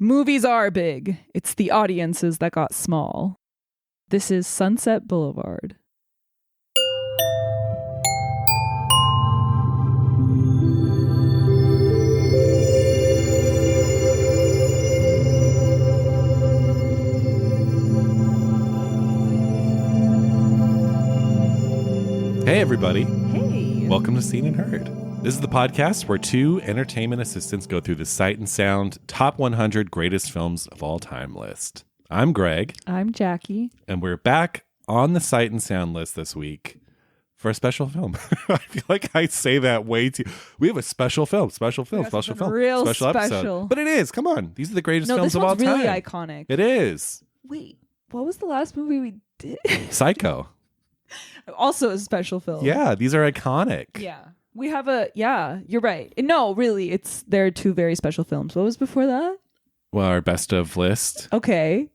Movies are big. It's the audiences that got small. This is Sunset Boulevard. Hey, everybody. Hey. Welcome to Seen and Heard. This is the podcast where two entertainment assistants go through the Sight and Sound Top 100 Greatest Films of All Time list. I'm Greg. I'm Jackie. And we're back on the Sight and Sound list this week for a special film. I feel like I say that way too. We have a special film. Real special episode. But it is. Come on. These are the greatest films of all time. No, this one's really iconic. It is. Wait, what was the last movie we did? Psycho. Also a special film. Yeah, these are iconic. Yeah. We have you're right. No, really, there are two very special films. What was before that? Well, our best of list. Okay.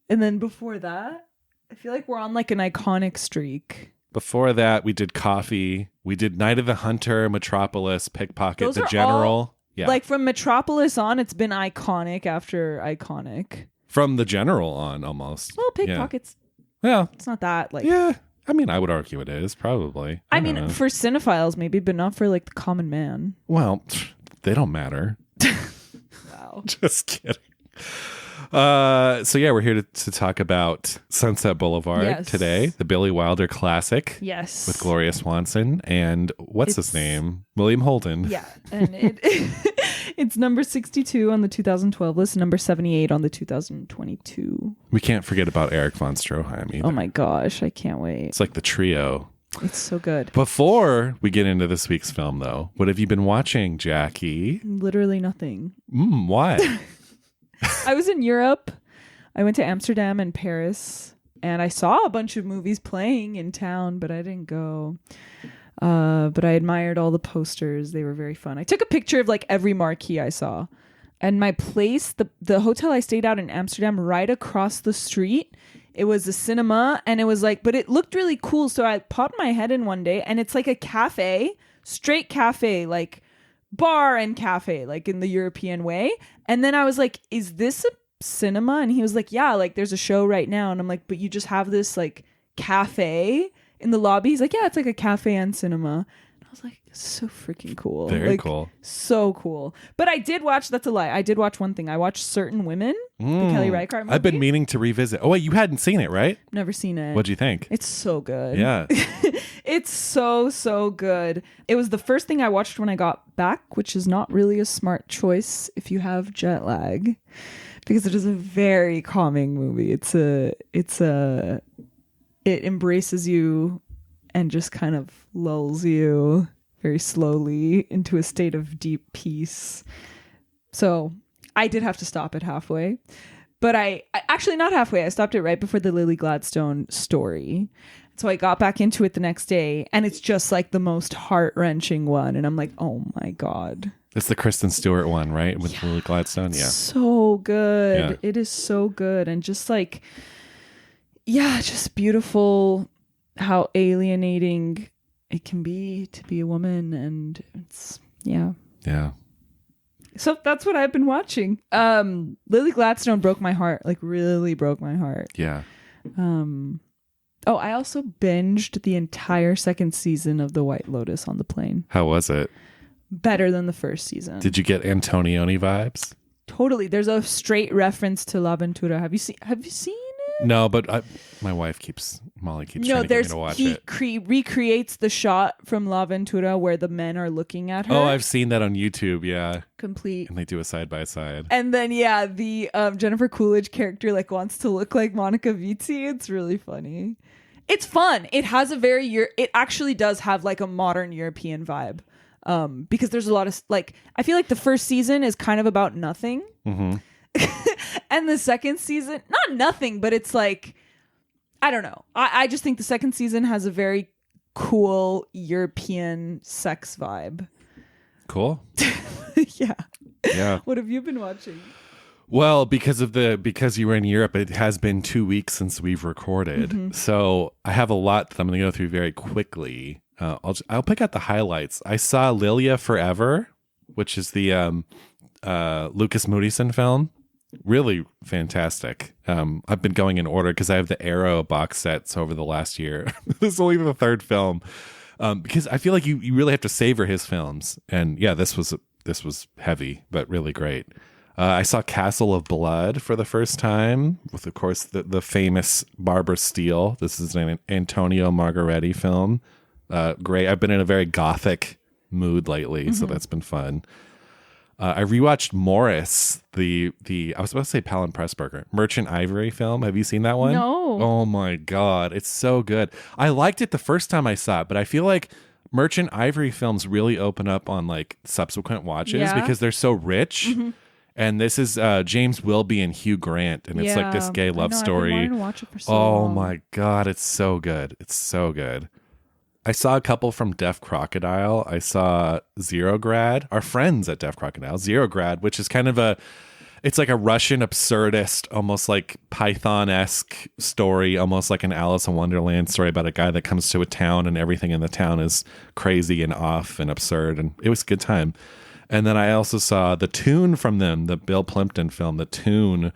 And then before that, I feel like we're on like an iconic streak. Before that, we did Coffee. We did Night of the Hunter, Metropolis, Pickpocket, Those The are General. all, yeah. Like from Metropolis on, it's been iconic after iconic. From The General on, almost. Well, Pickpockets. Yeah. It's not that like. Yeah. I mean, I would argue it is, probably. I mean, for cinephiles, maybe, but not for like the common man. Well, they don't matter. Wow. Just kidding. So yeah, we're here to talk about Sunset Boulevard today, the Billy Wilder classic. Yes. With Gloria Swanson and what's his name? William Holden. Yeah. And it's number 62 on the 2012 list, number 78 on the 2022. We can't forget about Eric von Stroheim either. Oh my gosh, I can't wait. It's like the trio. It's so good. Before we get into this week's film, though, what have you been watching, Jackie? Literally nothing. Why? I was in Europe. I went to Amsterdam and Paris, and I saw a bunch of movies playing in town, but I didn't go. But I admired all the posters. They were very fun. I took a picture of like every marquee I saw. And my place, the hotel I stayed at in Amsterdam, right across the street, it was a cinema, and it was like, but it looked really cool. So I popped my head in one day, and it's like a cafe, straight cafe, like bar and cafe, like in the European way. And then I was like, is this a cinema? And he was like, yeah, like there's a show right now. And I'm like, but you just have this like cafe in the lobby? He's like, yeah, it's like a cafe and cinema. And I was like, so freaking cool. Very cool. So cool. But I did watch, that's a lie, I did watch one thing. I watched Certain Women, the Kelly Reichardt movie. I've been meaning to revisit. Oh wait, you hadn't seen it, right? Never seen it. What'd you think? It's so good. Yeah. It's so good. It was the first thing I watched when I got back, which is not really a smart choice if you have jet lag, because it is a very calming movie. It embraces you and just kind of lulls you very slowly into a state of deep peace. So I did have to stop it halfway, but I actually not halfway. I stopped it right before the Lily Gladstone story. So I got back into it the next day, and it's just like the most heart-wrenching one. And I'm like, oh my God. It's the Kristen Stewart one, right? With Lily Gladstone? Yeah. So good. Yeah. It is so good. And just like, yeah, just beautiful how alienating it can be to be a woman. And it's, yeah. Yeah. So that's what I've been watching. Lily Gladstone broke my heart, like really broke my heart. Yeah. Oh, I also binged the entire second season of The White Lotus on the plane. How was it? Better than the first season. Did you get Antonioni vibes? Totally. There's a straight reference to L'Avventura. Have you seen it? No, but Molly keeps trying to get me to watch it. He recreates the shot from L'Avventura where the men are looking at her. Oh, I've seen that on YouTube. Yeah. Complete. And they do a side by side. And then, yeah, the Jennifer Coolidge character like wants to look like Monica Vitti. It's really funny. It's fun. It has it actually does have like a modern European vibe. Because there's a lot of like, I feel like the first season is kind of about nothing. Mm-hmm. And the second season, not nothing, but it's like, I don't know. I just think the second season has a very cool European sex vibe. Cool. Yeah. Yeah. What have you been watching? Well, because you were in Europe, it has been 2 weeks since we've recorded. Mm-hmm. So I have a lot that I'm going to go through very quickly. I'll pick out the highlights. I saw Lilia Forever, which is the Lucas Moodysson film. Really fantastic. I've been going in order because I have the Arrow box sets over the last year. This is only the third film, because I feel like you really have to savor his films. And yeah, this was heavy, but really great. I saw Castle of Blood for the first time with, of course, the famous Barbara Steele. This is an Antonio Margheriti film. Great. I've been in a very gothic mood lately, so that's been fun. I rewatched Morris, I was about to say Palin Pressburger, Merchant Ivory film. Have you seen that one? No. Oh my God. It's so good. I liked it the first time I saw it, but I feel like Merchant Ivory films really open up on like subsequent watches because they're so rich. And this is James Wilby and Hugh Grant, and it's like this gay love story. I've been wanting to watch it for so long. My God. It's so good. It's so good. I saw a couple from Deaf Crocodile. I saw Zero Grad, our friends at Deaf Crocodile, Zero Grad, which is kind of it's like a Russian absurdist, almost like Python-esque story, almost like an Alice in Wonderland story about a guy that comes to a town and everything in the town is crazy and off and absurd. And it was a good time. And then I also saw The Tune from them, the Bill Plimpton film, The Tune,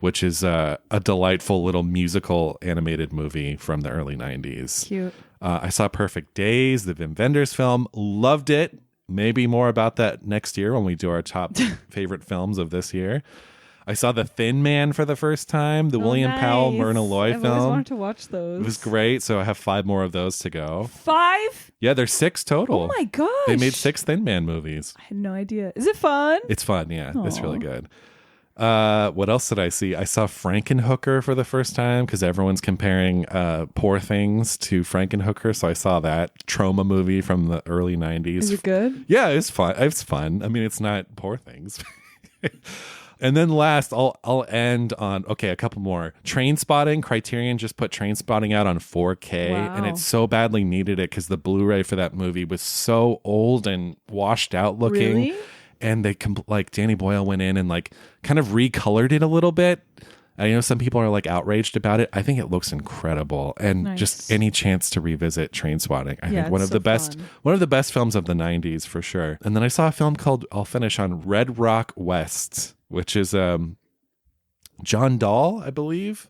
which is a delightful little musical animated movie from the early 90s. Cute. I saw Perfect Days, the Wim Wenders film. Loved it. Maybe more about that next year when we do our top favorite films of this year. I saw The Thin Man for the first time, the William Powell, Myrna Loy film. I've always wanted to watch those. It was great, so I have 5 more of those to go. 5? Yeah, there's 6 total. Oh my gosh. They made 6 Thin Man movies. I had no idea. Is it fun? It's fun, yeah. It's really good. What else did I see? I saw Frankenhooker for the first time because everyone's comparing Poor Things to Frankenhooker. So I saw that Trauma movie from the early 90s. Is it good? Yeah, it's fun. It's fun. I mean, it's not Poor Things. And then last, I'll end on, a couple more. Trainspotting. Criterion just put Trainspotting out on 4K. Wow. And it so badly needed it because the Blu-ray for that movie was so old and washed out looking. Really? And they Danny Boyle went in and like kind of recolored it a little bit. I know some people are like outraged about it. I think it looks incredible, and just any chance to revisit Trainspotting, I think one of the best films of the 90s for sure. And then I saw a film called, I'll finish on, Red Rock West, which is John Dahl, I believe.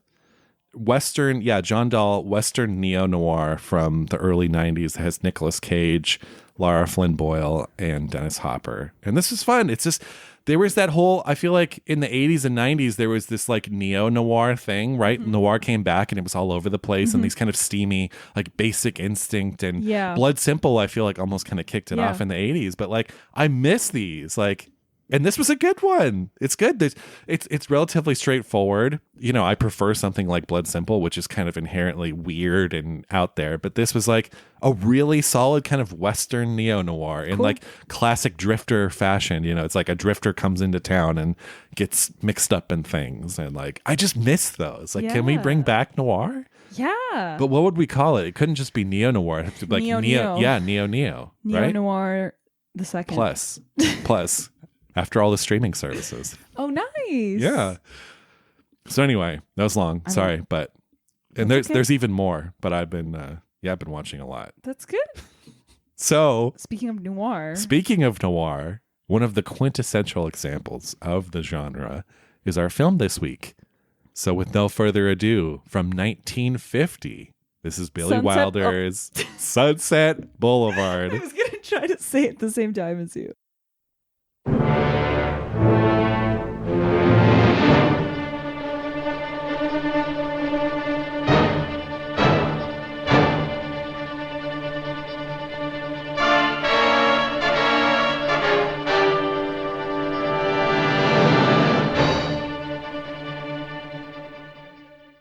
John Dahl, Western neo-noir from the early 90s. It has Nicolas Cage, Lara Flynn Boyle, and Dennis Hopper. And this is fun. It's just, there was that whole, I feel like in the 80s and 90s, there was this like neo-noir thing, right? Noir came back and it was all over the place, and these kind of steamy, like Basic Instinct and Blood Simple, I feel like almost kind of kicked it off in the 80s. But like, I miss these, like, and this was a good one. It's good. It's relatively straightforward. You know, I prefer something like Blood Simple, which is kind of inherently weird and out there. But this was like a really solid kind of Western neo-noir in like classic drifter fashion. You know, it's like a drifter comes into town and gets mixed up in things. And like, I just miss those. Like, can we bring back noir? Yeah. But what would we call it? It couldn't just be neo-noir. It had to be like neo. Yeah, neo-neo. Right? Neo-noir the second. Plus. After all the streaming services. Oh, nice. Yeah. So anyway, that was long. Sorry, but there's even more. But I've been watching a lot. That's good. So speaking of noir, one of the quintessential examples of the genre is our film this week. So with no further ado, from 1950, this is Billy Wilder's Sunset Boulevard. I was gonna try to say it at the same time as you.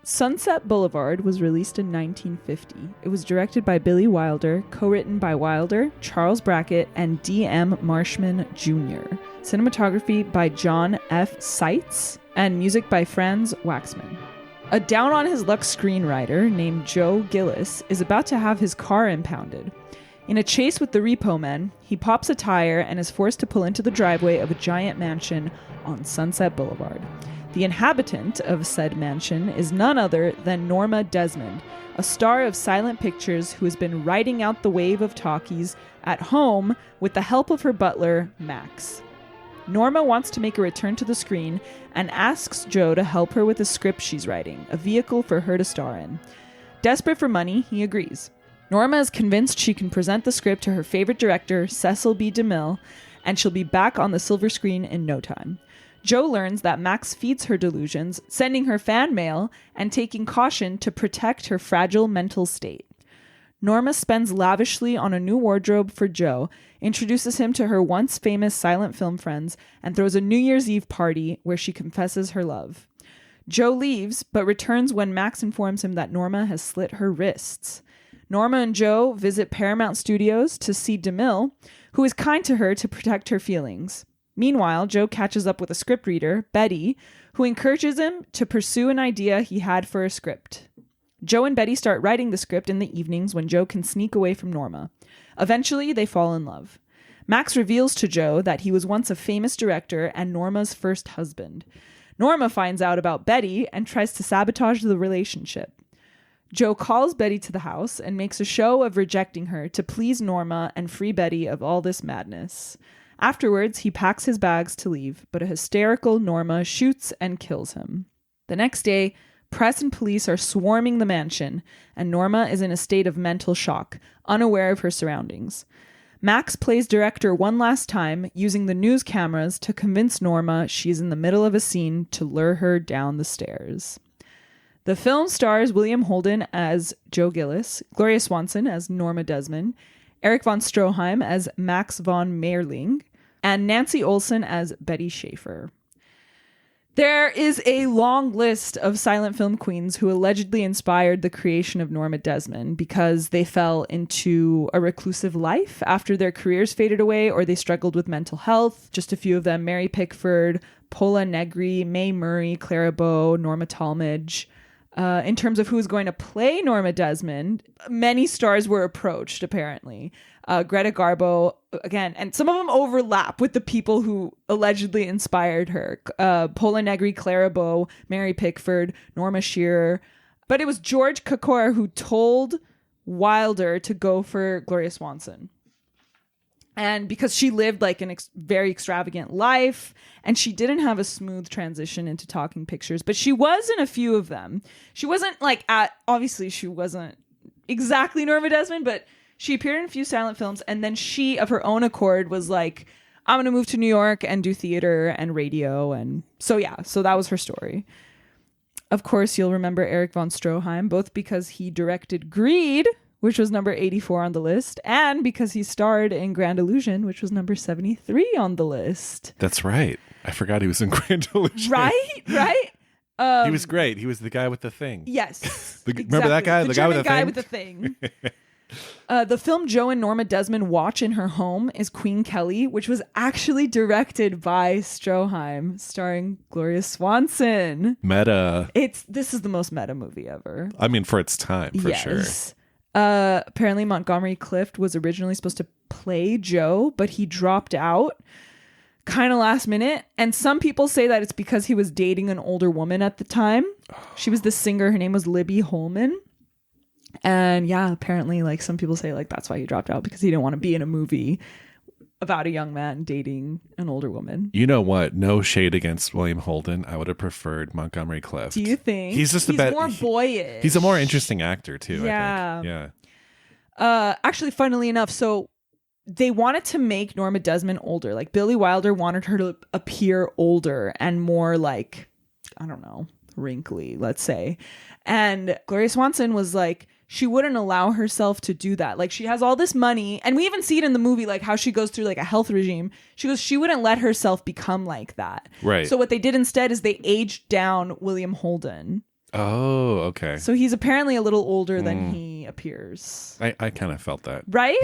Sunset Boulevard was released in 1950. It was directed by Billy Wilder, co-written by Wilder, Charles Brackett, and D.M. Marshman Jr. Cinematography by John F. Seitz, and music by Franz Waxman. A down-on-his-luck screenwriter named Joe Gillis is about to have his car impounded. In a chase with the repo men, he pops a tire and is forced to pull into the driveway of a giant mansion on Sunset Boulevard. The inhabitant of said mansion is none other than Norma Desmond, a star of silent pictures who has been riding out the wave of talkies at home with the help of her butler, Max. Norma wants to make a return to the screen and asks Joe to help her with a script she's writing, a vehicle for her to star in. Desperate for money, he agrees. Norma is convinced she can present the script to her favorite director, Cecil B. DeMille, and she'll be back on the silver screen in no time. Joe learns that Max feeds her delusions, sending her fan mail and taking caution to protect her fragile mental state. Norma spends lavishly on a new wardrobe for Joe, introduces him to her once famous silent film friends, and throws a New Year's Eve party where she confesses her love. Joe leaves, but returns when Max informs him that Norma has slit her wrists. Norma and Joe visit Paramount Studios to see DeMille, who is kind to her to protect her feelings. Meanwhile, Joe catches up with a script reader, Betty, who encourages him to pursue an idea he had for a script. Joe and Betty start writing the script in the evenings when Joe can sneak away from Norma. Eventually, they fall in love. Max reveals to Joe that he was once a famous director and Norma's first husband. Norma finds out about Betty and tries to sabotage the relationship. Joe calls Betty to the house and makes a show of rejecting her to please Norma and free Betty of all this madness. Afterwards, he packs his bags to leave, but a hysterical Norma shoots and kills him. The next day, press and police are swarming the mansion, and Norma is in a state of mental shock, unaware of her surroundings. Max plays director one last time, using the news cameras to convince Norma she's in the middle of a scene to lure her down the stairs. The film stars William Holden as Joe Gillis, Gloria Swanson as Norma Desmond, Eric von Stroheim as Max von Meerling, and Nancy Olson as Betty Schaefer. There is a long list of silent film queens who allegedly inspired the creation of Norma Desmond because they fell into a reclusive life after their careers faded away or they struggled with mental health. Just a few of them: Mary Pickford, Pola Negri, Mae Murray, Clara Bow, Norma Talmadge. In terms of who's going to play Norma Desmond, many stars were approached, apparently. Greta Garbo, again, and some of them overlap with the people who allegedly inspired her. Pola Negri, Clara Bow, Mary Pickford, Norma Shearer. But it was George Cukor who told Wilder to go for Gloria Swanson. And because she lived like an very extravagant life and she didn't have a smooth transition into talking pictures, but she was in a few of them. She wasn't obviously she wasn't exactly Norma Desmond, but she appeared in a few silent films. And then she, of her own accord, was like, I'm going to move to New York and do theater and radio. And so that was her story. Of course, you'll remember Eric von Stroheim, both because he directed Greed, which was number 84 on the list, and because he starred in Grand Illusion, which was number 73 on the list. That's right. I forgot he was in Grand Illusion. Right? He was great. He was the guy with the thing. Yes. Exactly. Remember that guy? The guy with the thing? The film Joe and Norma Desmond watch in her home is Queen Kelly, which was actually directed by Stroheim, starring Gloria Swanson. Meta. This is the most meta movie ever. I mean, for its time, for sure. Apparently Montgomery Clift was originally supposed to play Joe, but he dropped out kind of last minute. And some people say that it's because he was dating an older woman at the time. She was the singer. Her name was Libby Holman. And yeah, apparently some people say that's why he dropped out, because he didn't want to be in a movie about a young man dating an older woman. You know what? No shade against William Holden. I would have preferred Montgomery Clift. Do you think? He's just he's more boyish. He's a more interesting actor too. Yeah. I think. Yeah. Actually, funnily enough, so they wanted to make Norma Desmond older. Like Billy Wilder wanted her to appear older and more wrinkly, let's say. And Gloria Swanson was she wouldn't allow herself to do that. She has all this money, and we even see it in the movie, how she goes through a health regime. She wouldn't let herself become like that. Right. So what they did instead is they aged down William Holden. Oh, okay. So he's apparently a little older than he appears. I kind of felt that. Right?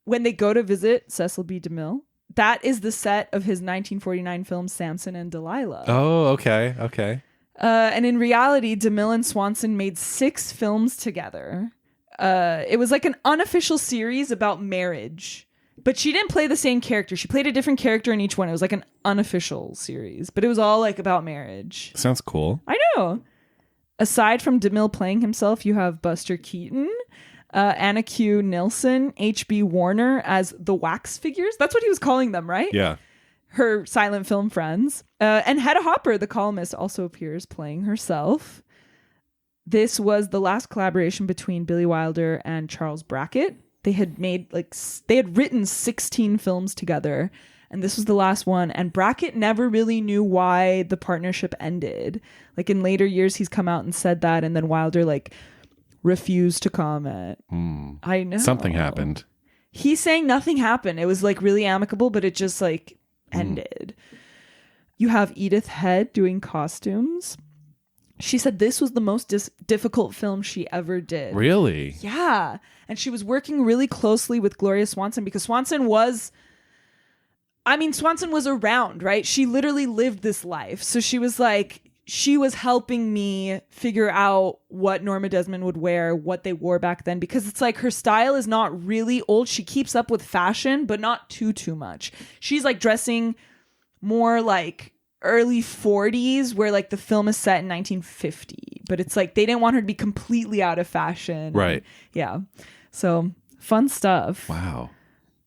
When they go to visit Cecil B. DeMille, that is the set of his 1949 film Samson and Delilah. Oh, okay. Okay. And in reality, DeMille and Swanson made 6 films together. It was an unofficial series about marriage. But she didn't play the same character. She played a different character in each one. It was an unofficial series. But it was all about marriage. Sounds cool. I know. Aside from DeMille playing himself, you have Buster Keaton, Anna Q. Nilsson, H.B. Warner as the wax figures. That's what he was calling them, right? Yeah. her silent film friends. And Hedda Hopper, the columnist, also appears playing herself. This was the last collaboration between Billy Wilder and Charles Brackett. They had written 16 films together, and this was the last one. And Brackett never really knew why the partnership ended. Like in later years, he's come out and said that, and then Wilder refused to comment. I know. Something happened. He's saying nothing happened. It was really amicable, but it just ended. You have Edith Head doing costumes. She said this was the most difficult film she ever did. Really? Yeah. And she was working really closely with Gloria Swanson because Swanson was around, right? She literally lived this life. So she was helping me figure out what Norma Desmond would wear, what they wore back then, because it's her style is not really old. She keeps up with fashion, but not too much. She's dressing more early 40s, where the film is set in 1950, but it's they didn't want her to be completely out of fashion. Right. Yeah. So fun stuff. Wow.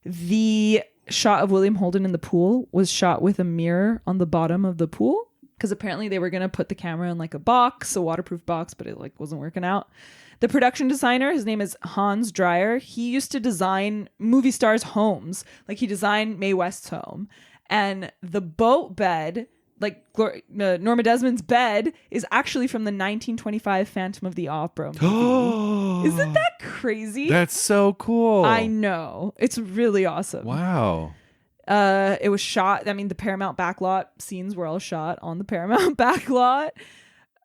The shot of William Holden in the pool was shot with a mirror on the bottom of the pool, because apparently they were going to put the camera in a waterproof box, but it wasn't working out. The production designer, his name is Hans Dreyer. He used to design movie stars' homes. He designed Mae West's home. And the boat bed, Norma Desmond's bed, is actually from the 1925 Phantom of the Opera movie. Isn't that crazy? That's so cool. I know. It's really awesome. Wow. It was shot. The Paramount backlot scenes were all shot on the Paramount backlot.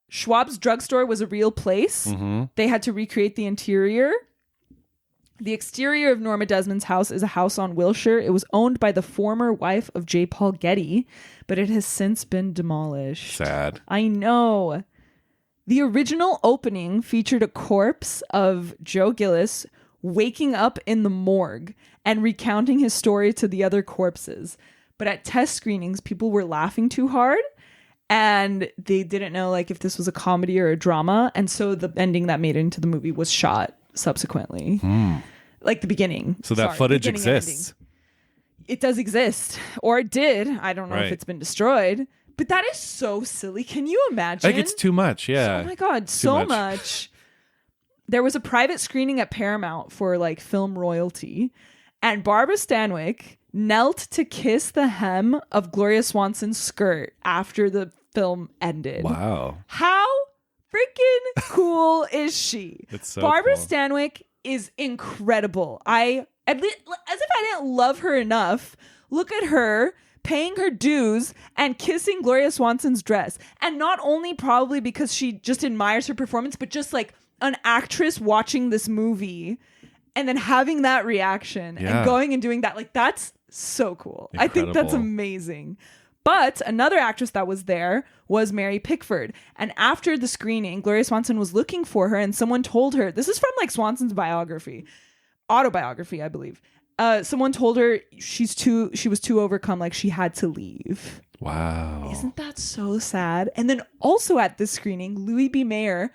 Schwab's drugstore was a real place. Mm-hmm. They had to recreate the interior. The exterior of Norma Desmond's house is a house on Wilshire. It was owned by the former wife of J. Paul Getty, but it has since been demolished. Sad. I know. The original opening featured a corpse of Joe Gillis waking up in the morgue and recounting his story to the other corpses. But at test screenings, people were laughing too hard, and they didn't know if this was a comedy or a drama. And so the ending that made it into the movie was shot subsequently. The beginning. So that footage exists. It does exist, or it did. I don't know if it's been destroyed, but that is so silly. Can you imagine? It's too much. Yeah. Oh my God. So much. There was a private screening at Paramount for film royalty, and Barbara Stanwyck knelt to kiss the hem of Gloria Swanson's skirt after the film ended. Wow. How freaking cool is she? It's so Barbara cool. Stanwyck is incredible. As if I didn't love her enough, look at her paying her dues and kissing Gloria Swanson's dress. And not only probably because she just admires her performance, but just an actress watching this movie and then having that reaction and going and doing that. That's so cool. Incredible. I think that's amazing. But another actress that was there was Mary Pickford. And after the screening, Gloria Swanson was looking for her, and someone told her, this is from Swanson's autobiography, I believe. Someone told her she was too overcome, she had to leave. Wow. Isn't that so sad? And then also at this screening, Louis B. Mayer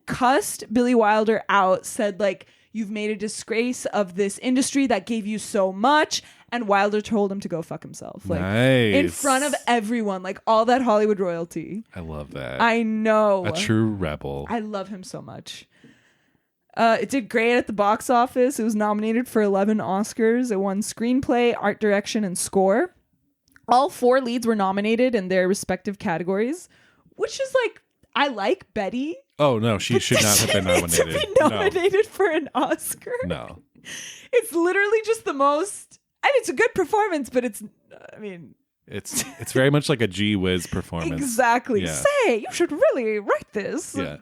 cussed Billy Wilder out, said you've made a disgrace of this industry that gave you so much. And Wilder told him to go fuck himself. Nice. In front of everyone, all that Hollywood royalty. I love that. I know. A true rebel. I love him so much. It did great at the box office. It was nominated for 11 Oscars. It won screenplay, art direction, and score. All 4 leads were nominated in their respective categories, which is I like Betty. Oh, no, she should not have been nominated. To be nominated for an Oscar? No. It's literally just the most... it's a good performance, but it's very much like a gee whiz performance. Exactly. Yeah. Say, you should really write this. Yeah.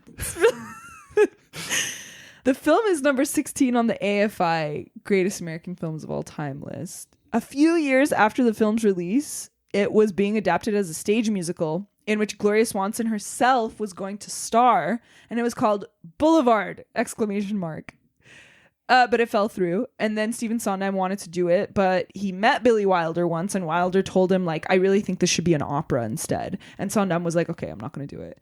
The film is number 16 on the AFI Greatest American Films of All Time list. A few years after the film's release, it was being adapted as a stage musical in which Gloria Swanson herself was going to star, and it was called Boulevard! But it fell through, and then Stephen Sondheim wanted to do it, but he met Billy Wilder once, and Wilder told him I really think this should be an opera instead. And Sondheim was okay, I'm not going to do it.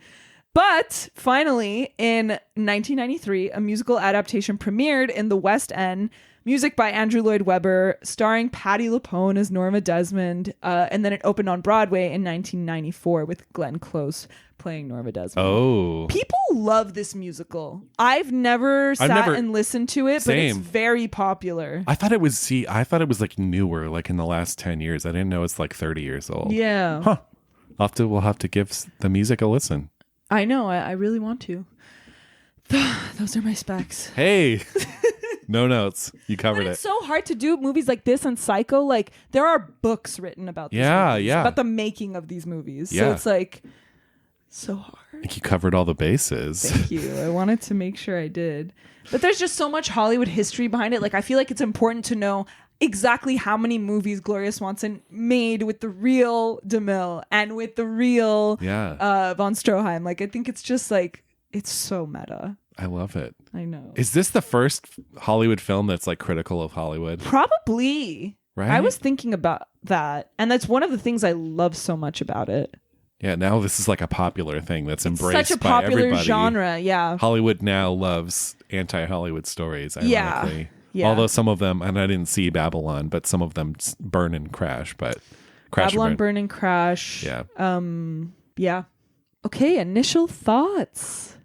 But finally, in 1993, a musical adaptation premiered in the West End, music by Andrew Lloyd Webber, starring Patti LuPone as Norma Desmond, and then it opened on Broadway in 1994 with Glenn Close playing Norma Desmond. Oh. People love this musical. I've never and listened to it, but it's very popular. I thought it was like newer, like in the last 10 years. I didn't know it's like 30 years old. Yeah. Huh. We'll have to give the music a listen. I know. I really want to. Those are my specs. Hey. No notes. You covered It's so hard to do movies like this and Psycho. Like, there are books written about these movies, about the making of these movies. Yeah. So it's like so hard. I think you covered all the bases. Thank you. I wanted to make sure I did. But there's just so much Hollywood history behind it. Like, I feel like it's important to know exactly how many movies Gloria Swanson made with the real DeMille and with the real von Stroheim. Like, I think it's just like, it's so meta. I love it. I know. Is this the first Hollywood film that's like critical of Hollywood? Probably. Right? I was thinking about that. And that's one of the things I love so much about it. Yeah, now this is like a popular thing that's embraced such a by popular everybody. Genre, yeah. Hollywood now loves anti-Hollywood stories, ironically. Yeah. Although some of them, and I didn't see Babylon, but some of them burn and crash. But Babylon, burn and crash. Yeah. Yeah. Okay, initial thoughts.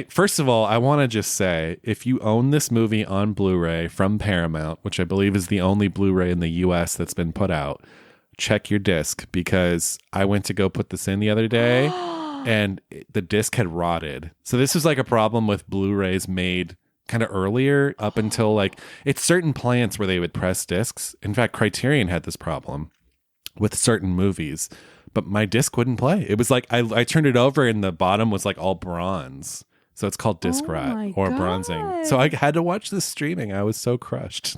First of all, I want to just say, if you own this movie on Blu-ray from Paramount, which I believe is the only Blu-ray in the US that's been put out, check your disc, because I went to go put this in the other day and the disc had rotted. So this is like a problem with Blu-rays made kind of earlier, up until like, it's certain plants where they would press discs. In fact, Criterion had this problem with certain movies, but my disc wouldn't play. It was like, I turned it over and the bottom was like all bronze. So it's called disc rot or bronzing. So I had to watch this streaming. I was so crushed.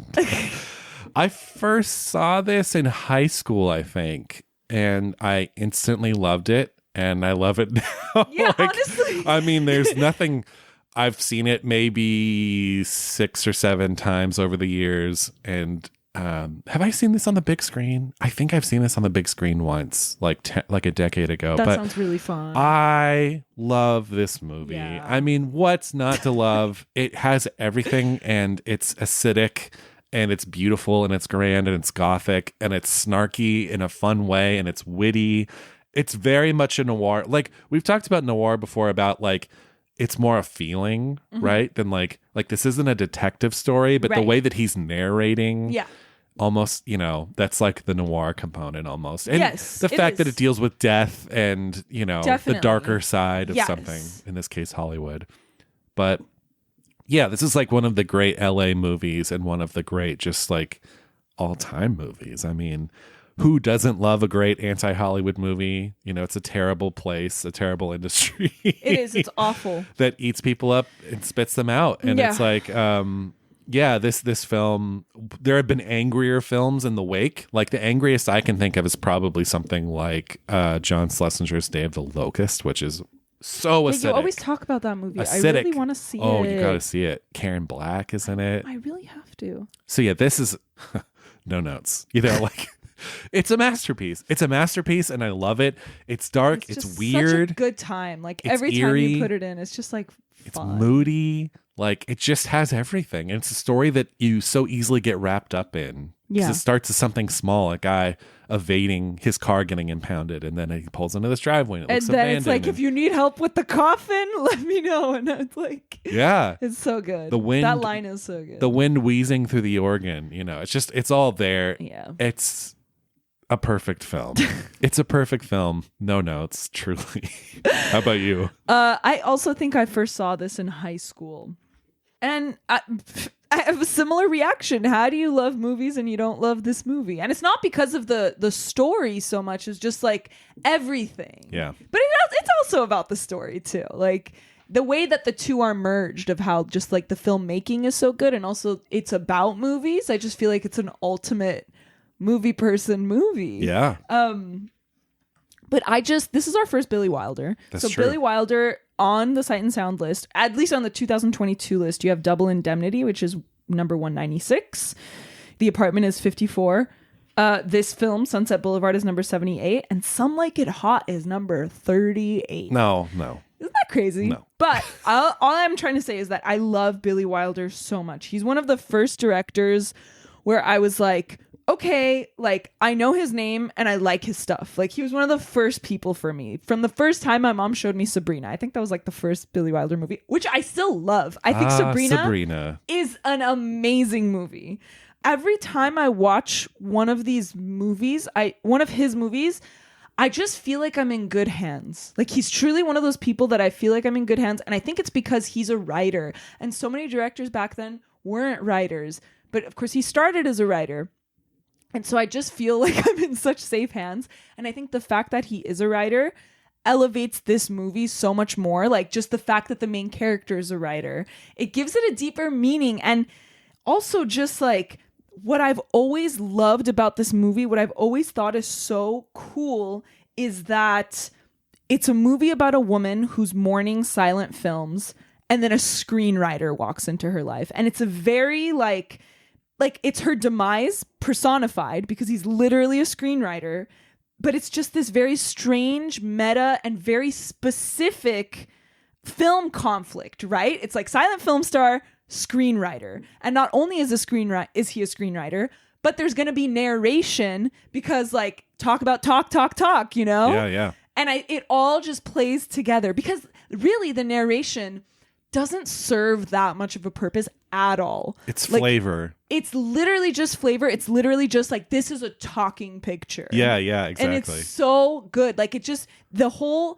I first saw this in high school, I think, and I instantly loved it, and I love it now. Yeah, honestly. I mean, there's nothing. I've seen it maybe 6 or 7 times over the years, and have I seen this on the big screen? I think I've seen this on the big screen once, like a decade ago. That sounds really fun. I love this movie. Yeah. I mean, what's not to love? It has everything, and it's acidic, and it's beautiful, and it's grand, and it's gothic, and it's snarky in a fun way, and it's witty. It's very much a noir. Like, we've talked about noir before, about like, it's more a feeling, right? Than like this isn't a detective story, but the way that he's narrating, almost, that's like the noir component almost. And the fact that it deals with death and, the darker side of something, in this case, Hollywood. But yeah, this is like one of the great LA movies and one of the great just like all-time movies. I mean, who doesn't love a great anti-Hollywood movie? It's a terrible place, a terrible industry. It is. It's awful. That eats people up and spits them out. And it's like, this film, there have been angrier films in the wake. Like, the angriest I can think of is probably something like John Schlesinger's Day of the Locust, which is so acidic. You always talk about that movie. Acidic. I really want to see it. Oh, you got to see it. Karen Black is in it. I really have to. So yeah, this is no notes. Like, it's a masterpiece. It's a masterpiece, and I love it. It's dark. It's weird. Such a good time. Like, it's every eerie. time you put it in, it's just like fun. It's moody. Like, it just has everything. And it's a story that you so easily get wrapped up in. Yeah. It starts as something small, a guy evading his car getting impounded, and then he pulls into this driveway and it looks abandoned. It's like, if you need help with the coffin, let me know. And it's like, it's so good. That line is so good. The wind wheezing through the organ, it's all there. Yeah. It's a perfect film. It's a perfect film. No notes, truly. How about you? I also think I first saw this in high school. And I have a similar reaction. How do you love movies and you don't love this movie? And it's not because of the story so much as just like everything. Yeah. But it's also about the story too. Like, the way that the two are merged, of how just like the filmmaking is so good, and also it's about movies. I just feel like it's an ultimate movie person movie. Yeah. But this is our first Billy Wilder. That's true. Billy Wilder, on the Sight and Sound list, at least on the 2022 list, you have Double Indemnity, which is number 196. The Apartment is 54. This film, Sunset Boulevard, is number 78, and Some Like It Hot is number 38. No. Isn't that crazy? No. But all I'm trying to say is that I love Billy Wilder so much. He's one of the first directors where I was like, okay, like I know his name and I like his stuff. Like he was one of the first people for me. From the first time my mom showed me Sabrina, I think that was like the first Billy Wilder movie, which I still love. I think Sabrina is an amazing movie. Every time I watch one of his movies, I just feel like I'm in good hands. Like he's truly one of those people that I feel like I'm in good hands. And I think it's because he's a writer. And so many directors back then weren't writers. But of course he started as a writer. And so I just feel like I'm in such safe hands. And I think the fact that he is a writer elevates this movie so much more. Like just the fact that the main character is a writer. It gives it a deeper meaning. And also just like what I've always loved about this movie, what I've always thought is so cool is that it's a movie about a woman who's mourning silent films and then a screenwriter walks into her life. And it's a very like it's her demise personified because he's literally a screenwriter, but it's just this very strange meta and very specific film conflict, right? It's like silent film star, screenwriter. And not only is he a screenwriter, but there's going to be narration because like talk, you know? Yeah. And it all just plays together because really the narration doesn't serve that much of a purpose at all. It's like, flavor. It's literally just flavor. It's literally just like, this is a talking picture. Yeah, exactly. And it's so good. Like it just, the whole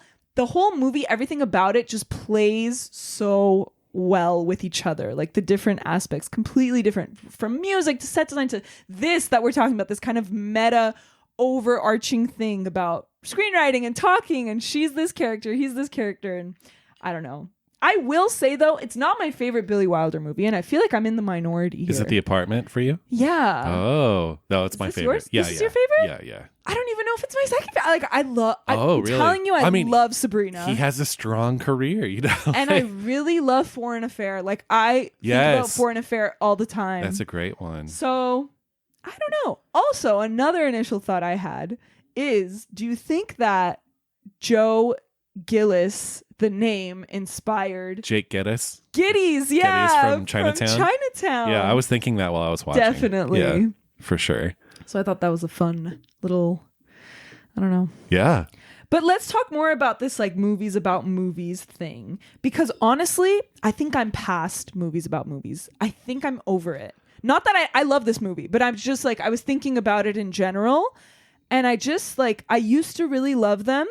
movie, everything about it just plays so well with each other. Like the different aspects, completely different from music to set design to this that we're talking about, this kind of meta overarching thing about screenwriting and talking and she's this character, he's this character. And I don't know. I will say, though, it's not my favorite Billy Wilder movie, and I feel like I'm in the minority here. Is it The Apartment for you? Yeah. Oh, no, it's my favorite. Yours? This is your favorite? Yeah. I don't even know if it's my second favorite. Like, I'm really? telling you, I love Sabrina. He has a strong career, you know? And I really love Foreign Affair. Like, I think about Foreign Affair all the time. That's a great one. So, I don't know. Also, another initial thought I had is, do you think that Joe Gillis, the name, inspired Jake Geddes? Geddes, yeah. Geddes from Chinatown? Yeah, I was thinking that while I was watching. Definitely. Yeah, for sure. So I thought that was a fun little, I don't know. Yeah. But let's talk more about this like movies about movies thing. Because honestly, I think I'm past movies about movies. I think I'm over it. Not that I love this movie, but I'm just like, I was thinking about it in general. And I just like, I used to really love them.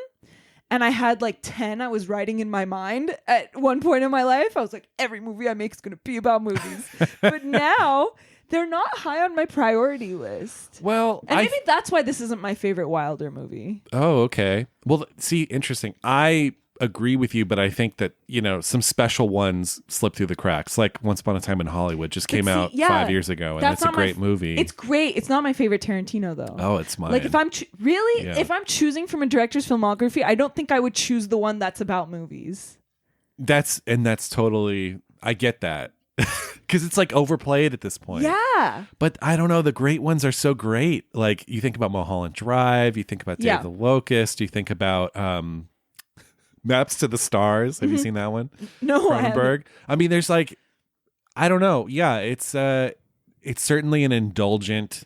And I had like 10 I was writing in my mind at one point in my life. I was like, every movie I make is going to be about movies. But now they're not high on my priority list. Well, and maybe that's why this isn't my favorite Wilder movie. Oh, okay. Well, see, interesting. I agree with you, but I think that, you know, some special ones slip through the cracks. Like Once Upon a Time in Hollywood just came out 5 years ago, and it's a great movie. It's great. It's not my favorite Tarantino, though. Oh, it's mine. Like if I'm if I'm choosing from a director's filmography, I don't think I would choose the one that's about movies. That's totally, I get that. Because it's like overplayed at this point. Yeah. But I don't know. The great ones are so great. Like you think about Mulholland Drive, you think about Day of the Locust, you think about Maps to the Stars. Have you seen that one? No, Cronenberg. I mean, there's like, I don't know. Yeah, it's certainly an indulgent.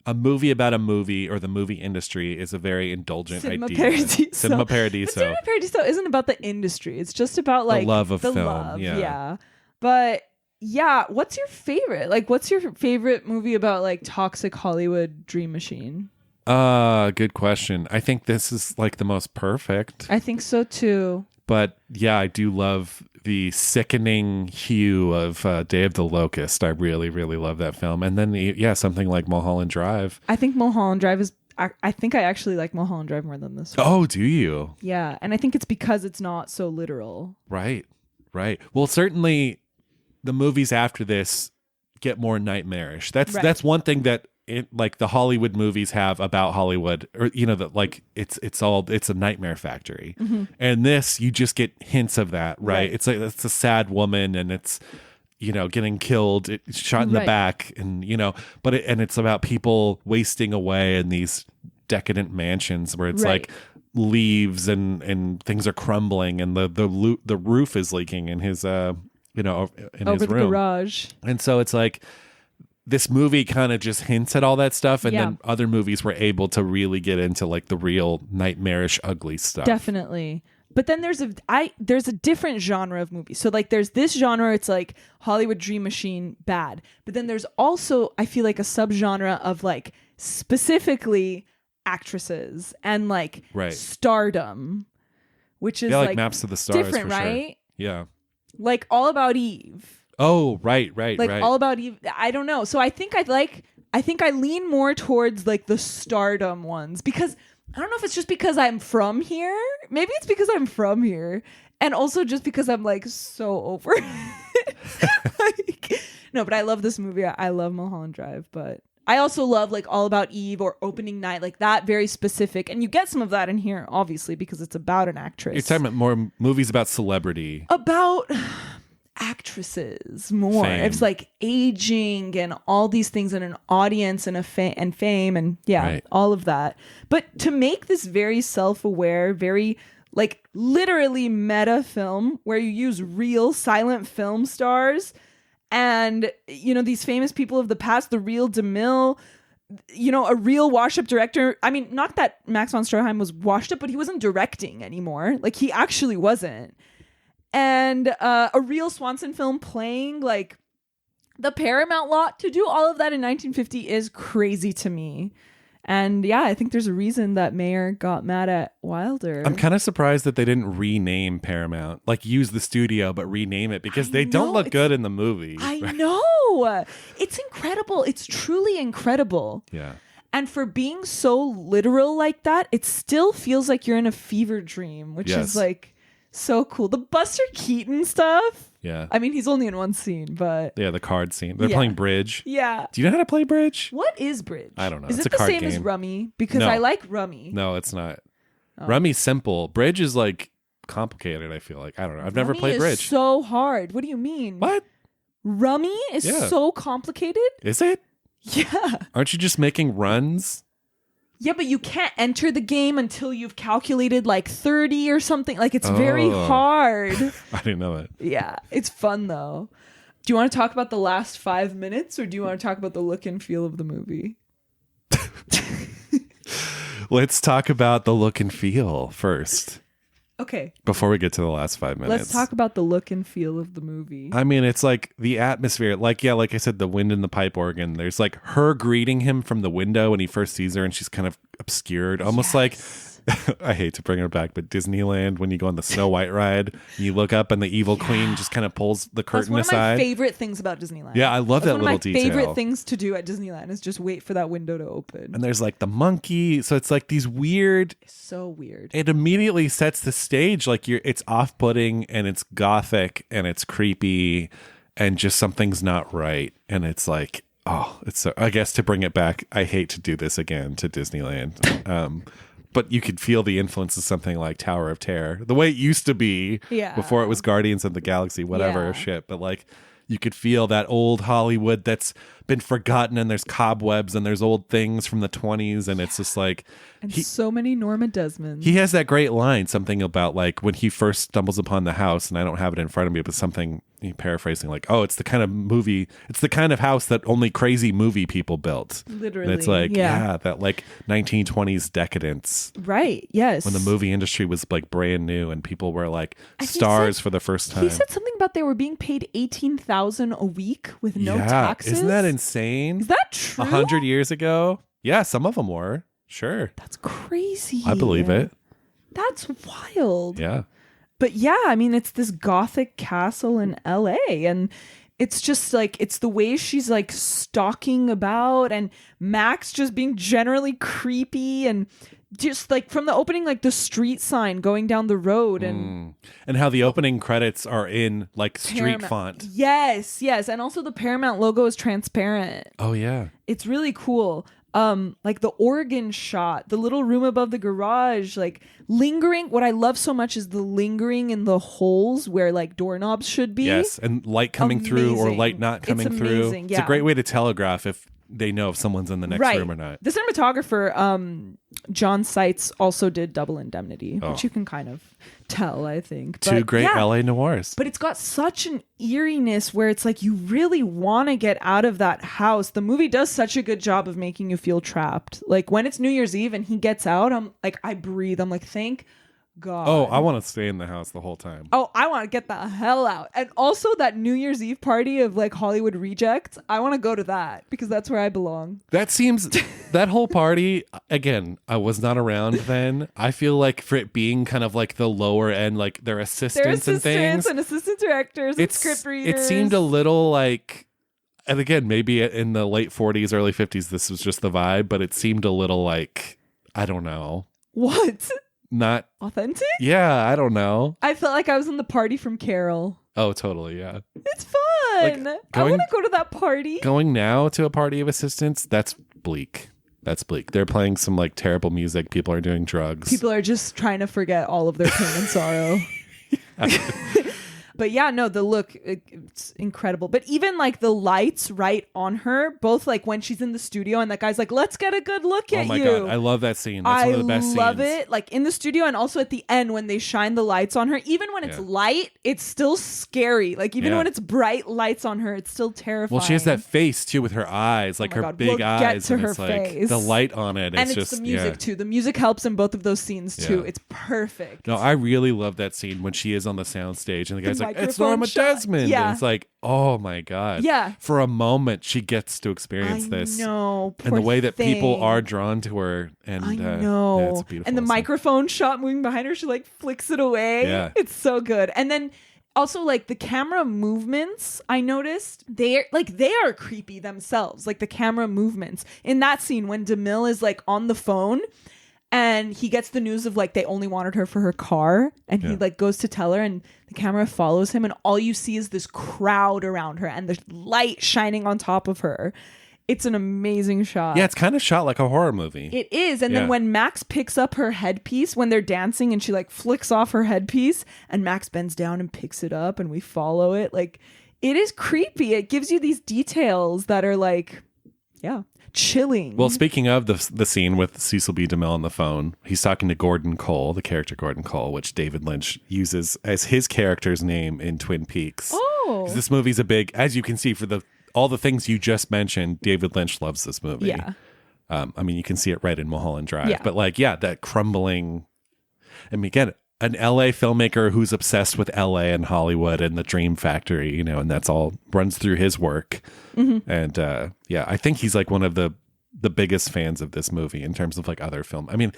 A movie about a movie or the movie industry is a very indulgent idea. Cinema Paradiso. Cinema Paradiso isn't about the industry. It's just about like the love of film. Love. Yeah. But yeah, what's your favorite? Like, what's your favorite movie about like toxic Hollywood dream machine? Good question. I think this is like the most perfect. I think so too. But yeah, I do love the sickening hue of Day of the Locust. I really, really love that film. And then, something like Mulholland Drive. I think Mulholland Drive is... I think I actually like Mulholland Drive more than this one. Oh, do you? Yeah, and I think it's because it's not so literal. Right. Well, certainly the movies after this get more nightmarish. That's one thing that like the Hollywood movies have about Hollywood, or you know, that like it's a nightmare factory. Mm-hmm. And this, you just get hints of that, right? It's like it's a sad woman, and it's getting killed, shot in the back, and but it's about people wasting away in these decadent mansions where it's like leaves and things are crumbling and the roof is leaking in his in over his the room. garage. And so it's like this movie kind of just hints at all that stuff, and then other movies were able to really get into like the real nightmarish, ugly stuff. Definitely. But then there's a different genre of movies. So like there's this genre, it's like Hollywood Dream Machine, bad. But then there's also, I feel like, a subgenre of like specifically actresses and like stardom, which is like Maps to the Stars, different, for right? Sure. Yeah. Like All About Eve. Oh, right. Like All About Eve. I don't know. So I think I lean more towards like the stardom ones, because I don't know if it's just because I'm from here. Maybe it's because I'm from here. And also just because I'm like so over it. No, but I love this movie. I love Mulholland Drive, but I also love like All About Eve or Opening Night, like that, very specific. And you get some of that in here, obviously, because it's about an actress. You're talking about more movies about celebrity. About actresses more. Fame. It's like aging and all these things, and an audience and and fame and all of that. But to make this very self-aware, very like literally meta film where you use real silent film stars and these famous people of the past, the real DeMille, a real wash-up director. I mean, not that Max von Stroheim was washed up, but he wasn't directing anymore. Like he actually wasn't. And a real Swanson film playing like the Paramount lot. To do all of that in 1950 is crazy to me. And yeah, I think there's a reason that Mayer got mad at Wilder. I'm kind of surprised that they didn't rename Paramount, like use the studio, but rename it, because they don't look good in the movie. I know. It's incredible. It's truly incredible. Yeah. And for being so literal like that, it still feels like you're in a fever dream, which is like so cool. The Buster Keaton stuff. Yeah. I mean, he's only in one scene, but yeah, the card scene. They're playing bridge. Yeah. Do you know how to play bridge? What is bridge? I don't know. Is it's it a the card same game. as Rummy? Because I like Rummy. No, it's not. Rummy's simple. Bridge is like complicated, I feel like. I don't know. I've never played bridge. It's so hard. What do you mean? What? Rummy is so complicated? Is it? Yeah. Aren't you just making runs? Yeah, but you can't enter the game until you've calculated like 30 or something. Like it's very hard. I didn't know that. Yeah, it's fun though. Do you want to talk about the last 5 minutes, or do you want to talk about the look and feel of the movie? Let's talk about the look and feel first. Okay. Before we get to the last 5 minutes. Let's talk about the look and feel of the movie. I mean, it's like the atmosphere. Like I said, the wind in the pipe organ. There's like her greeting him from the window when he first sees her, and she's kind of obscured. Almost like, I hate to bring her back, but Disneyland, when you go on the Snow White ride, and you look up and the evil queen just kind of pulls the curtain aside. That's one of my favorite things about Disneyland. Yeah, I love that little detail. One of my favorite things to do at Disneyland is just wait for that window to open. And there's like the monkey. So it's like these weird. It's so weird. It immediately sets the stage. Like it's off-putting and it's gothic and it's creepy and just something's not right. And it's like, oh, it's so, I guess to bring it back, I hate to do this again to Disneyland. But you could feel the influence of something like Tower of Terror, the way it used to be before it was Guardians of the Galaxy, whatever shit. But like you could feel that old Hollywood that's been forgotten, and there's cobwebs and there's old things from the 20s. And it's just like, and so many Norma Desmonds. He has that great line, something about like when he first stumbles upon the house, and I don't have it in front of me, but something paraphrasing like, oh, it's the kind of movie, it's the kind of house that only crazy movie people built. Literally. And it's like, that like 1920s decadence. Right. Yes. When the movie industry was like brand new and people were like stars for the first time. He said something about they were being paid $18,000 a week with no taxes. Isn't that insane? Is that true? 100 years ago? Yeah, some of them were. Sure. That's crazy. I believe it. That's wild. Yeah. But yeah, I mean, it's this gothic castle in LA, and it's just like, it's the way she's like stalking about, and Max just being generally creepy, and just like from the opening, like the street sign going down the road, and how the opening credits are in like street font. Yes. And also the Paramount logo is transparent. Oh yeah. It's really cool. like the organ shot, the little room above the garage, like lingering. What I love so much is the lingering in the holes where like doorknobs should be. Yes, and light coming through or light not coming through. Yeah. It's a great way to telegraph if they know if someone's in the next room or not. The cinematographer, John Seitz, also did Double Indemnity, which you can kind of tell, I think. Two great LA noirs. But it's got such an eeriness where it's like you really want to get out of that house. The movie does such a good job of making you feel trapped. Like when it's New Year's Eve and he gets out, I'm like, I breathe. I'm like, thank God. Oh, I want to stay in the house the whole time. Oh, I want to get the hell out. And also that New Year's Eve party of like Hollywood rejects, I want to go to that because that's where I belong. That seems, that whole party, again, I was not around then. I feel like for it being kind of like the lower end, like their assistants and things. And assistant directors and script readers. It seemed a little like, and again, maybe in the late 40s, early 50s, this was just the vibe, but it seemed a little like, I don't know. What? Not authentic? Yeah, I don't know. I felt like I was in the party from Carol. Oh, totally, yeah. It's fun. I want to go to that party. Going now to a party of assistants, that's bleak. That's bleak. They're playing some like terrible music. People are doing drugs. People are just trying to forget all of their pain and sorrow. But yeah, no, the look, it's incredible. But even like the lights right on her, both like when she's in the studio and that guy's like, let's get a good look at you. Oh my God. I love that scene. That's one of the best scenes. I love it. Like in the studio and also at the end when they shine the lights on her, even when it's light, it's still scary. Like even when it's bright lights on her, it's still terrifying. Well, she has that face too with her eyes, like her big eyes. Get to and her it's face. Like the light on it. And it's the music too. The music helps in both of those scenes too. It's perfect. No, I really love that scene when she is on the soundstage and the guy's like, it's Norma Desmond. Yeah. And it's like, oh my God. Yeah. For a moment, she gets to experience this. No, and the way that people are drawn to her. And I know. Yeah, it's a beautiful and the scene. Microphone shot moving behind her, she like flicks it away. Yeah. It's so good. And then also like the camera movements, I noticed they are creepy themselves. Like the camera movements in that scene when DeMille is like on the phone and he gets the news of like they only wanted her for her car and he like goes to tell her and the camera follows him and all you see is this crowd around her and the light shining on top of her. It's an amazing shot. Yeah, it's kind of shot like a horror movie. It is. And then when Max picks up her headpiece when they're dancing and she like flicks off her headpiece and Max bends down and picks it up and we follow it. Like it is creepy. It gives you these details that are like, chilling. Well, speaking of the scene with Cecil B. DeMille on the phone, he's talking to Gordon Cole, the character Gordon Cole, which David Lynch uses as his character's name in Twin Peaks. Oh. This movie's a big, as you can see, for all the things you just mentioned, David Lynch loves this movie. Yeah. I mean, you can see it right in Mulholland Drive. Yeah. But like, that crumbling, I mean, again, an LA filmmaker who's obsessed with LA and Hollywood and the Dream Factory, and that's all runs through his work. Mm-hmm. And I think he's like one of the biggest fans of this movie in terms of like other film. I mean,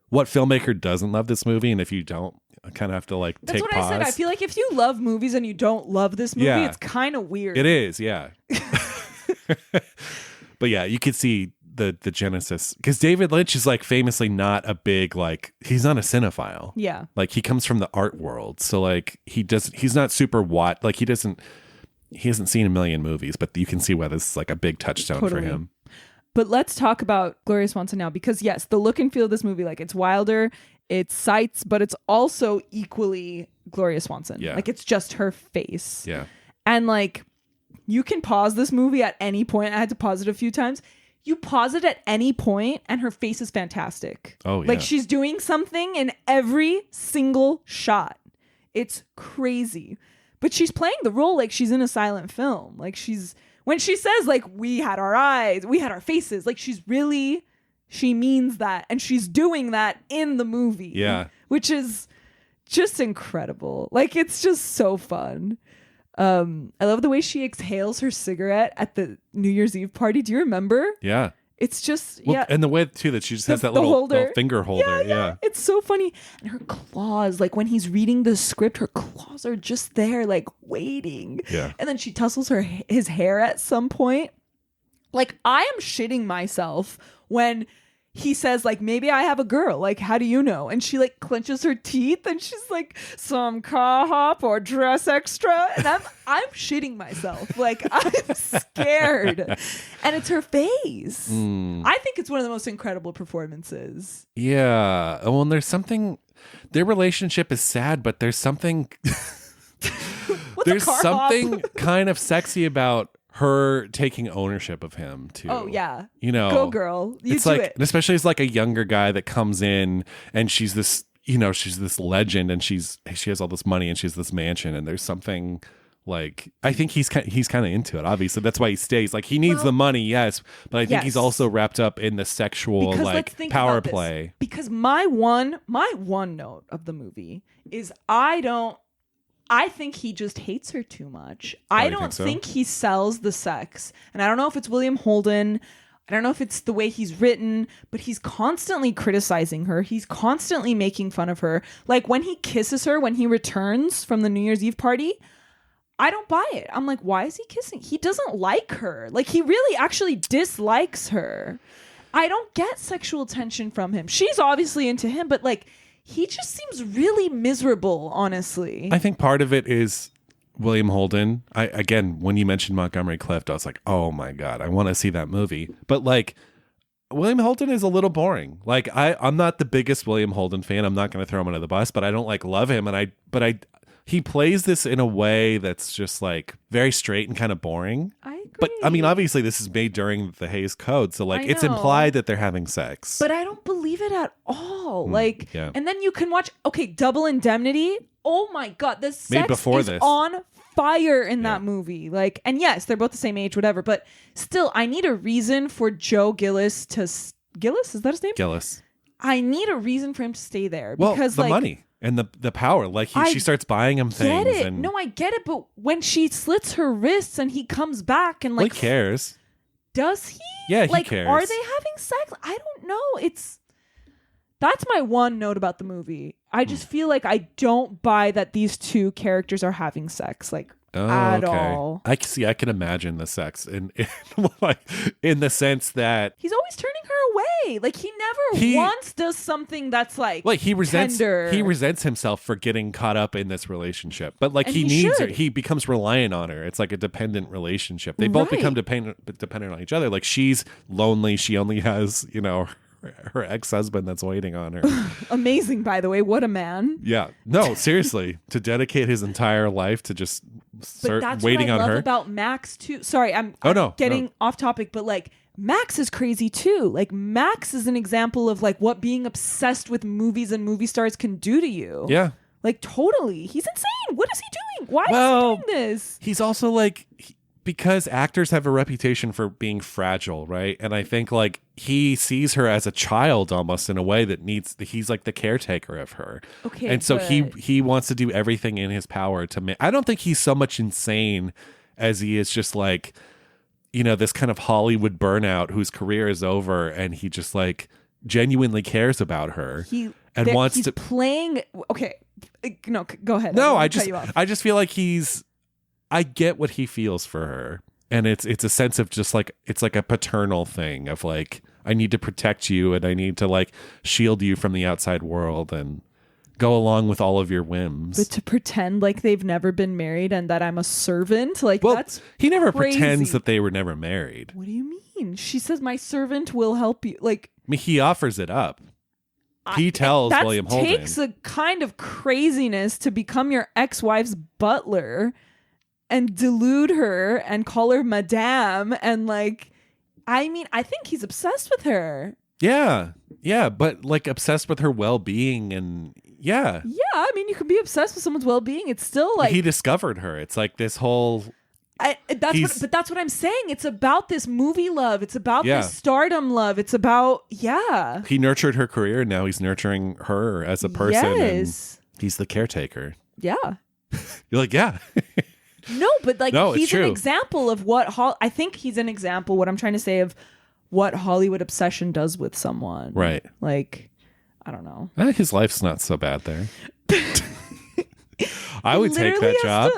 what filmmaker doesn't love this movie? And if you don't, I kind of have to like take pause. That's what I said. I feel like if you love movies and you don't love this movie, it's kind of weird. It is, yeah. But yeah, you could see the genesis because David Lynch is like famously not a big he's not a cinephile. Yeah, like he comes from the art world, so like he's not super he hasn't seen a million movies, but you can see why this is like a big touchstone for him. But let's talk about Gloria Swanson now because yes, the look and feel of this movie, like it's Wilder, it's Seitz, but it's also equally Gloria Swanson. Yeah, like it's just her face. Yeah, and like you can pause this movie at any point. I had to pause it a few times. You pause it at any point and her face is fantastic. Oh, yeah. Like she's doing something in every single shot. It's crazy. But she's playing the role like she's in a silent film. Like when she says like, we had our eyes, we had our faces, like she means that. And she's doing that in the movie. Yeah. Which is just incredible. Like it's just so fun. I love the way she exhales her cigarette at the New Year's Eve party. Do you remember? Yeah. It's just, and the way too that she just has that little finger holder. Yeah. It's so funny. And her claws, like when he's reading the script, her claws are just there, like waiting. Yeah. And then she tussles his hair at some point. Like I am shitting myself when he says like, maybe I have a girl, like, how do you know? And she like clenches her teeth and she's like, some car hop or dress extra. And I'm shitting myself. Like, I'm scared. And it's her face. I think it's one of the most incredible performances. Yeah. Well, and there's something, their relationship is sad, but there's something there's something kind of sexy about her taking ownership of him too. Oh yeah. You know, go girl. You it's do like, it. and especially as like a younger guy that comes in and she's this, you know, she's this legend and she has all this money and she has this mansion and there's something like, I think he's kind of into it. Obviously, that's why he stays. Like he needs the money, yes, but I think he's also wrapped up in the sexual like power play. Because my one note of the movie is I think he just hates her too much. I don't think he sells the sex. And I don't know if it's William Holden. I don't know if it's the way he's written, but he's constantly criticizing her. He's constantly making fun of her. Like when he kisses her, when he returns from the New Year's Eve party, I don't buy it. I'm like, why is he kissing? He doesn't like her. Like he really actually dislikes her. I don't get sexual tension from him. She's obviously into him, but like, he just seems really miserable, honestly. I think part of it is William Holden. Again, when you mentioned Montgomery Clift, I was like, oh my God, I want to see that movie. But like, William Holden is a little boring. Like, I'm not the biggest William Holden fan. I'm not going to throw him under the bus, but I don't like love him. He plays this in a way that's just like very straight and kind of boring. I agree. But I mean, obviously this is made during the Hays Code. So like it's implied that they're having sex. But I don't believe it at all. And then you can watch, Double Indemnity. Oh my God. The sex is on fire in that movie. Like, and yes, they're both the same age, whatever. But still, I need a reason for Joe Gillis to... Gillis? Is that his name? Gillis. I need a reason for him to stay there. Well, because the money. And the power, like she starts buying him things. Get it? No, I get it. But when she slits her wrists and he comes back and like, he cares. Does he? Yeah, he cares. Are they having sex? I don't know. That's my one note about the movie. I just feel like I don't buy that these two characters are having sex. Like at all. I can imagine the sex in like in the sense that he's always turning her away. Like he never once does something that's like he resents tender. He resents himself for getting caught up in this relationship. But like he needs her. He becomes reliant on her. It's like a dependent relationship. They both become dependent on each other. Like she's lonely. She only has, you know, her ex-husband that's waiting on her. Amazing, by the way. What a man. Yeah. No, seriously. To dedicate his entire life to just start waiting on her. But that's what I love about Max too. Sorry, I'm getting off topic, but like Max is crazy too. Like Max is an example of like what being obsessed with movies and movie stars can do to you. Yeah. Like totally. He's insane. What is he doing? Why is he doing this? He's also like... Because actors have a reputation for being fragile, right? And I think like he sees her as a child almost in a way that he's like the caretaker of her. Okay. And so he wants to do everything in his power to make, I don't think he's so much insane as he is just like, you know, this kind of Hollywood burnout whose career is over and he just like genuinely cares about her he's playing. Okay. No, go ahead. No, I just feel like I get what he feels for her. And it's a sense of just like, it's like a paternal thing of like, I need to protect you and I need to like shield you from the outside world and go along with all of your whims. But to pretend like they've never been married and that I'm a servant, like that's he never crazy. Pretends that they were never married. What do you mean? She says my servant will help you. Like, I mean, he offers it up. He tells William Holden. That takes a kind of craziness to become your ex-wife's butler and delude her and call her madame and like, I mean, I think he's obsessed with her. Yeah, but like obsessed with her well-being and yeah. I mean, you can be obsessed with someone's well-being. It's still like he discovered her. It's like this whole. That's what I'm saying. It's about this movie love. It's about this stardom love. It's about He nurtured her career, and now he's nurturing her as a person. Yes, and he's the caretaker. Yeah, you're like No, but like he's an example of what I think he's an example. What I'm trying to say of what Hollywood obsession does with someone. Right. Like, I don't know. His life's not so bad there. I would take that job.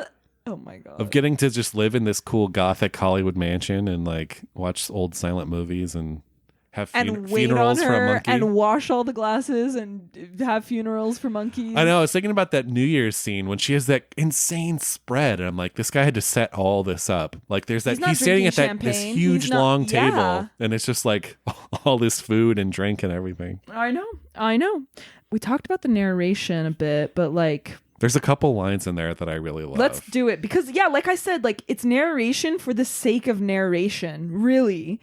Oh my God. Of getting to just live in this cool gothic Hollywood mansion and like watch old silent movies and have and wait funerals on for a her monkey. and wash all the glasses and have funerals for monkeys. I know. I was thinking about that New Year's scene when she has that insane spread, and I'm like, this guy had to set all this up. Like, there's that he's standing at that this huge long table, and it's just like all this food and drink and everything. I know. We talked about the narration a bit, but like, there's a couple lines in there that I really love. Let's do it because like I said, like it's narration for the sake of narration, really.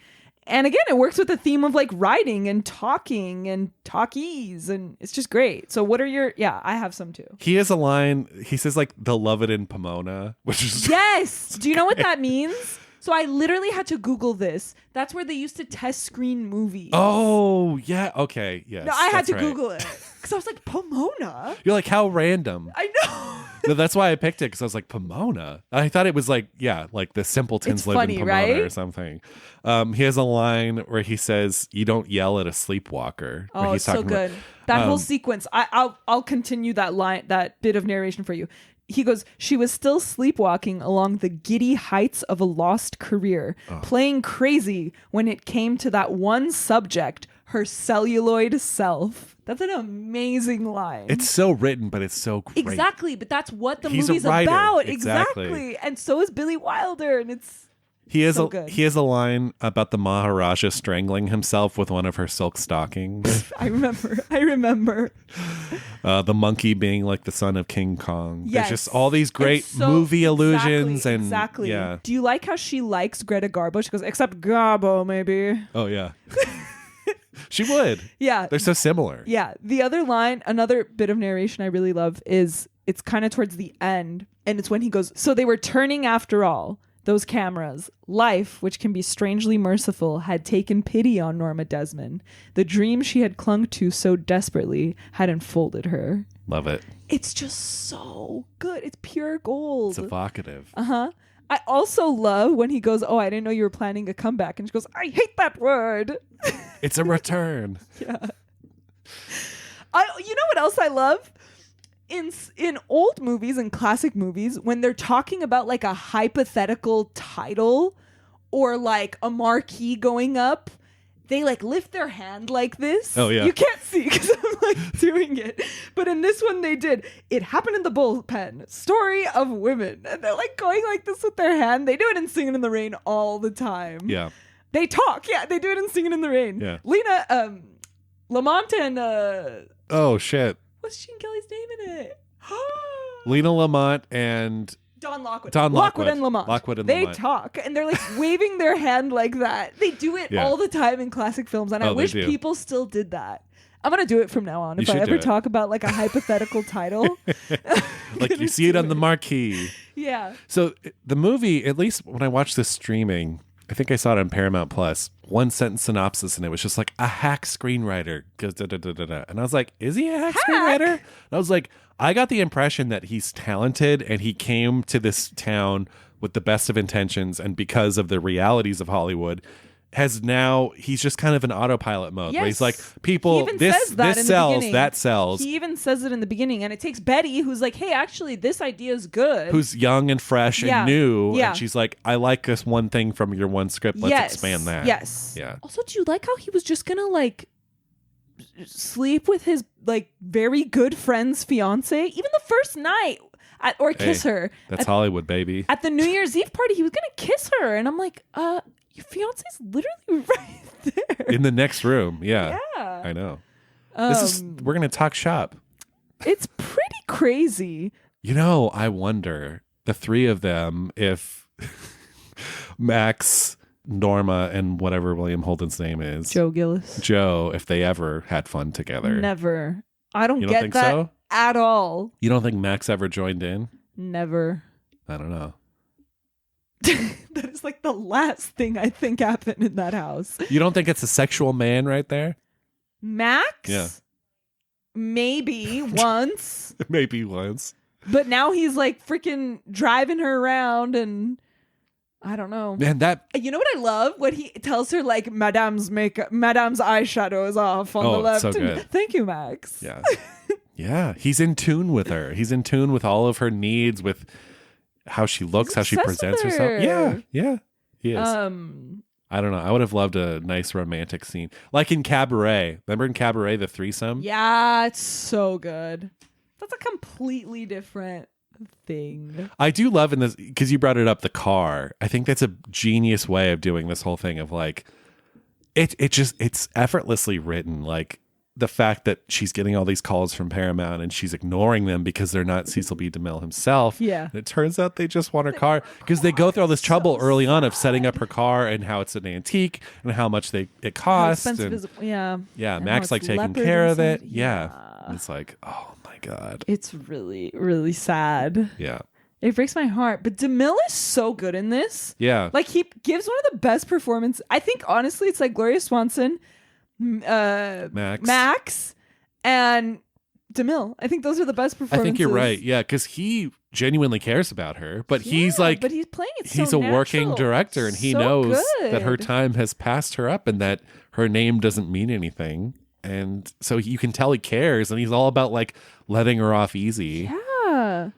And again, it works with the theme of like writing and talking and talkies, and it's just great. So what are your... Yeah, I have some too. He has a line, he says like, the love it in Pomona, which is... Yes! Do you know what that means? So I literally had to Google this. That's where they used to test screen movies. Oh, yeah. Okay. Yes. No, I had to Google it. Because I was like, Pomona? You're like, how random. I know. No, that's why I picked it, because I was like, Pomona. I thought it was like, yeah, like the simpletons It's live funny, in Pomona right? or something. He has a line where he says, you don't yell at a sleepwalker. Oh, it's so good. That whole sequence. I'll continue that line, that bit of narration for you. He goes, she was still sleepwalking along the giddy heights of a lost career, playing crazy when it came to that one subject, her celluloid self. That's an amazing line. It's so written, but it's so great. Exactly, but that's what the He's movie's a writer. about. Exactly. And so is Billy Wilder, and it's He has so good. He has a line about the Maharaja strangling himself with one of her silk stockings. I remember. The monkey being like the son of King Kong. Yes. There's just all these great movie illusions. Exactly. Yeah. Do you like how she likes Greta Garbo? She goes, except Garbo, maybe. Oh, yeah. She would. Yeah. They're so similar. Yeah. The other line, another bit of narration I really love is it's kind of towards the end. And it's when he goes, so they were turning after all. Those cameras. Life, which can be strangely merciful, had taken pity on Norma Desmond. The dream she had clung to so desperately had enfolded her. Love it. It's just so good. It's pure gold. It's evocative. Uh-huh. I also love when he goes, oh, I didn't know you were planning a comeback. And she goes, I hate that word. It's a return. Yeah. You know what else I love? In old movies and classic movies, when they're talking about like a hypothetical title or like a marquee going up, they like lift their hand like this. Oh, yeah. You can't see because I'm like doing it. But in this one they did. It happened in the bullpen. Story of women. And they're like going like this with their hand. They do it in Singing in the Rain all the time. Yeah. They talk. Yeah, they do it in Singing in the Rain. Yeah. Lena, Lamont and Oh, shit. what's Gene Kelly's name in it? Lena Lamont and Don Lockwood. Lockwood and Lamont. Lockwood and they Lamont. talk and they're like waving their hand like that. They do it all the time in classic films, and I wish people still did that. I'm gonna do it from now on. If I ever talk about like a hypothetical title, like you see it on the marquee. Yeah. So the movie, at least when I watched this streaming, I think I saw it on Paramount Plus, one sentence synopsis, and it was just like a hack screenwriter goes da da da da da. And I was like, is he a hack screenwriter? And I was like, I got the impression that he's talented and he came to this town with the best of intentions, and because of the realities of Hollywood, he's just kind of an autopilot mode. Yes. Where he's like, people, this sells, that sells. He even says it in the beginning, and it takes Betty, who's like, hey, actually, this idea is good. Who's young and fresh and new. Yeah. And she's like, I like this one thing from your one script. Let's expand that. Yes. Yeah. Also, do you like how he was just gonna like sleep with his like very good friend's fiance even the first night or kiss her? That's Hollywood, baby. At the New Year's Eve party, he was gonna kiss her, and I'm like, your fiance's literally right there in the next room. Yeah. Yeah. I know. We're gonna talk shop. It's pretty crazy. You know, I wonder, the three of them, if Max, Norma, and whatever William Holden's name is, Joe Gillis, if they ever had fun together. Never. I don't You get think that so? at all. You don't think Max ever joined in? Never. I don't know. That is like the last thing I think happened in that house. You don't think it's a sexual man right there? Max? Yeah. Maybe once. Maybe once. But now he's like freaking driving her around, and I don't know. Man, You know what I love? When he tells her like Madame's eyeshadow is off on the left. So good. Thank you, Max. Yeah. Yeah. He's in tune with her. He's in tune with all of her needs, with how she looks, how she presents herself. Yeah. Yeah. He is. I don't know. I would have loved a nice romantic scene. Like in Cabaret. Remember in Cabaret, the threesome? Yeah, it's so good. That's a completely different thing. I do love in this, because you brought it up, the car. I think that's a genius way of doing this whole thing of like, it's effortlessly written. Like the fact that she's getting all these calls from Paramount and she's ignoring them because they're not Cecil B. DeMille himself. Yeah. And it turns out they just want her car, because they go through all this trouble early on of setting up her car and how it's an antique and how much it costs. How expensive is it? Yeah. Yeah. And Max how like it's taking leopard care of inside. it. Yeah. And it's like, oh my God. It's really, really sad. Yeah. It breaks my heart. But DeMille is so good in this. Yeah. Like, he gives one of the best performances. I think, honestly, it's like Gloria Swanson, Max, and DeMille. I think those are the best performances. I think you're right. Yeah. Because he genuinely cares about her, but he's like, but he's playing it so he's a natural. working director, and he So knows good. that her time has passed her up and that her name doesn't mean anything. And so you can tell he cares, and he's all about like letting her off easy. Yeah.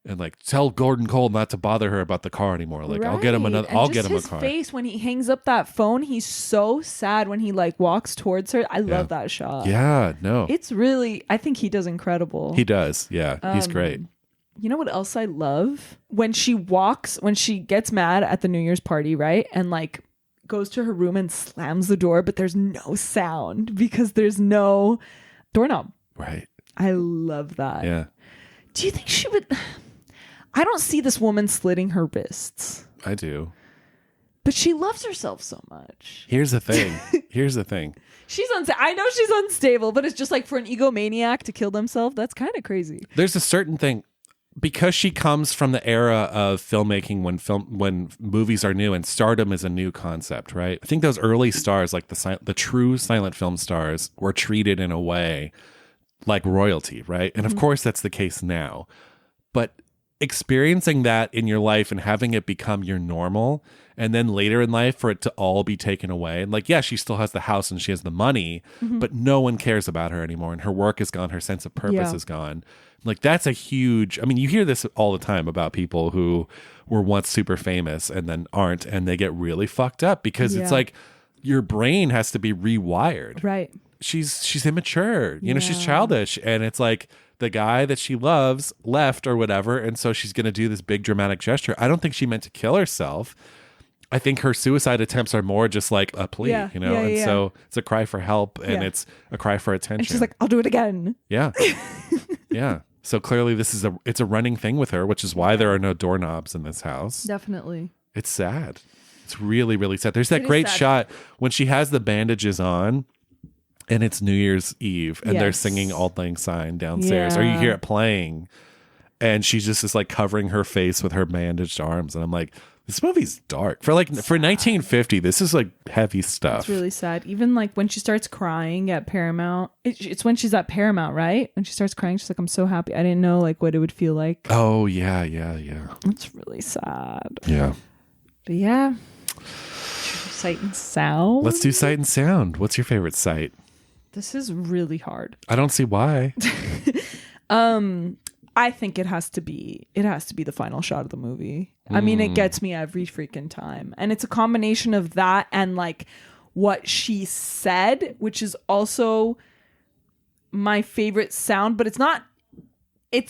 And like tell Gordon Cole not to bother her about the car anymore. Like I'll get him another. And I'll just get him a his car. face when he hangs up that phone, he's so sad when he like walks towards her. I love that shot. Yeah, no, It's really. I think he does incredible. he does. Yeah, he's great. You know what else I love? When she gets mad at the New Year's party, right? And like goes to her room and slams the door, but there's no sound because there's no doorknob. Right. I love that. Yeah. Do you think she would? I don't see this woman slitting her wrists. I do. But she loves herself so much. Here's the thing. I know she's unstable, but it's just like for an egomaniac to kill themselves, that's kind of crazy. There's a certain thing, because she comes from the era of filmmaking when movies are new and stardom is a new concept, right? I think those early stars, like the true silent film stars, were treated in a way like royalty, right? And of course that's the case now. But experiencing that in your life and having it become your normal, and then later in life for it to all be taken away, and like, yeah, she still has the house and she has the money, but no one cares about her anymore, and her work is gone, her sense of purpose is gone. Like, that's a huge, I mean, you hear this all the time about people who were once super famous and then aren't, and they get really fucked up because it's like your brain has to be rewired. Right. She's immature, she's childish, and it's like the guy that she loves left or whatever, and so she's going to do this big dramatic gesture. I don't think she meant to kill herself. I think her suicide attempts are more just like a plea, so it's a cry for help, and it's a cry for attention. And she's like, I'll do it again. Yeah. Yeah. So clearly it's a running thing with her, which is why there are no doorknobs in this house. Definitely. It's sad. It's really, really sad. There's that great shot when she has the bandages on, and it's New Year's Eve, and they're singing Auld Lang Syne downstairs, or you hear it playing, and she just is like covering her face with her bandaged arms, and I'm like, this movie's dark for 1950. This is like heavy stuff. It's really sad. Even like when she starts crying at Paramount, it's when she's at Paramount, right? When she starts crying, she's like, "I'm so happy." I didn't know like what it would feel like. Oh yeah. It's really sad. Yeah. But yeah, sight and sound. Let's do sight and sound. What's your favorite sight? This is really hard. I don't see why. I think it has to be the final shot of the movie. I mean, it gets me every freaking time. And it's a combination of that and like what she said, which is also my favorite sound, but it's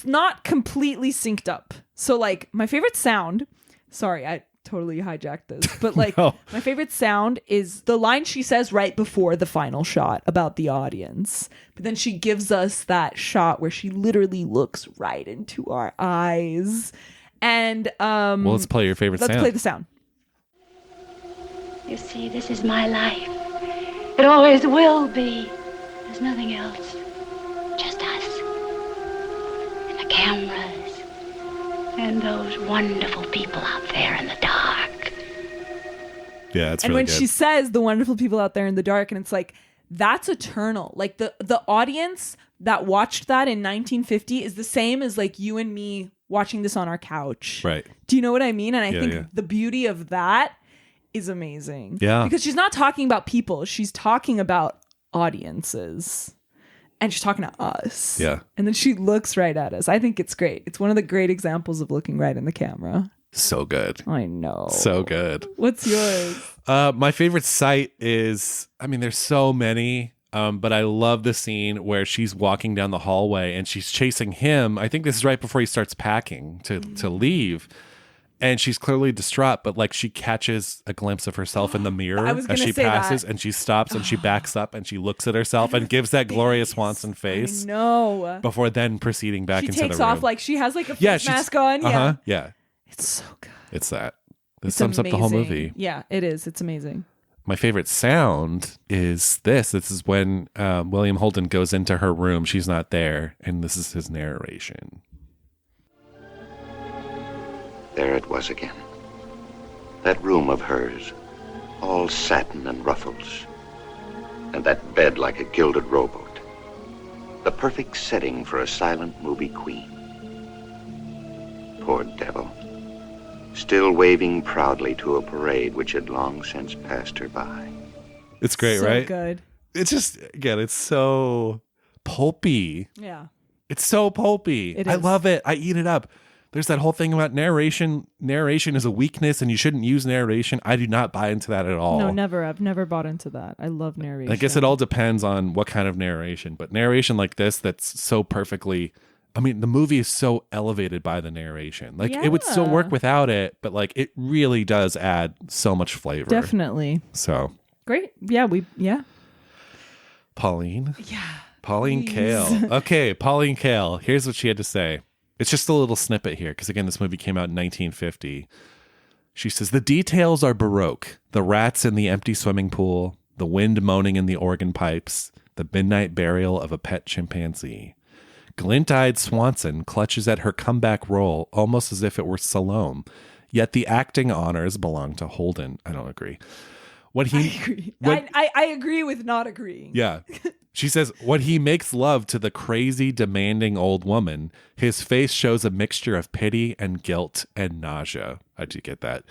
not completely synced up. So like my favorite sound, sorry, I totally hijacked this, but like my favorite sound is the line she says right before the final shot about the audience, but then she gives us that shot where she literally looks right into our eyes. And well, let's play your favorite sound. Let's play the sound. You see, this is my life. It always will be. There's nothing else. Just us. And the cameras. And those wonderful people out there in the dark. Yeah, it's and really when good. she says the wonderful people out there in the dark, and it's like, that's eternal. Like the audience that watched that in 1950 is the same as like you and me watching this on our couch. Right. Do you know what I mean? And I think the beauty of that is amazing. Yeah. Because she's not talking about people. She's talking about audiences. And she's talking to us. Yeah. And then she looks right at us. I think it's great. It's one of the great examples of looking right in the camera. So good. I know. So good. What's yours? My favorite sight is, I mean, there's so many, but I love the scene where she's walking down the hallway and she's chasing him. I think this is right before he starts packing to leave. And she's clearly distraught, but like she catches a glimpse of herself in the mirror as she passes, and she stops and she backs up and she looks at herself and gives that Gloria Swanson face. No. Before then proceeding back into the room. She takes off like she has like a face mask on. Uh-huh. Yeah. It's so good. It's that. This sums up the whole movie. Yeah, it is. It's amazing. My favorite sound is this. This is when William Holden goes into her room. She's not there, and this is his narration. There it was again. That room of hers, all satin and ruffles. And that bed like a gilded rowboat. The perfect setting for a silent movie queen. Poor devil. Still waving proudly to a parade which had long since passed her by. It's great, so right? Good. It's just, again, it's so pulpy. Yeah. It's so pulpy. I love it. I eat it up. There's that whole thing about narration. Narration is a weakness and you shouldn't use narration. I do not buy into that at all. No, never. I've never bought into that. I love narration. I guess it all depends on what kind of narration. But narration like this, that's so perfectly... I mean, the movie is so elevated by the narration. Like, it would still work without it, but like, it really does add so much flavor. Definitely. So. Great. Yeah, Pauline? Yeah. Pauline please. Kael. Okay, Pauline Kael. Here's what she had to say. It's just a little snippet here, because again, this movie came out in 1950. She says, "The details are Baroque. The rats in the empty swimming pool, the wind moaning in the organ pipes, the midnight burial of a pet chimpanzee. Glint-eyed Swanson clutches at her comeback role almost as if it were Salome, yet the acting honors belong to Holden." I don't agree. I agree. I agree with not agreeing. Yeah. She says, "When he makes love to the crazy, demanding old woman, his face shows a mixture of pity and guilt and nausea." I do get that.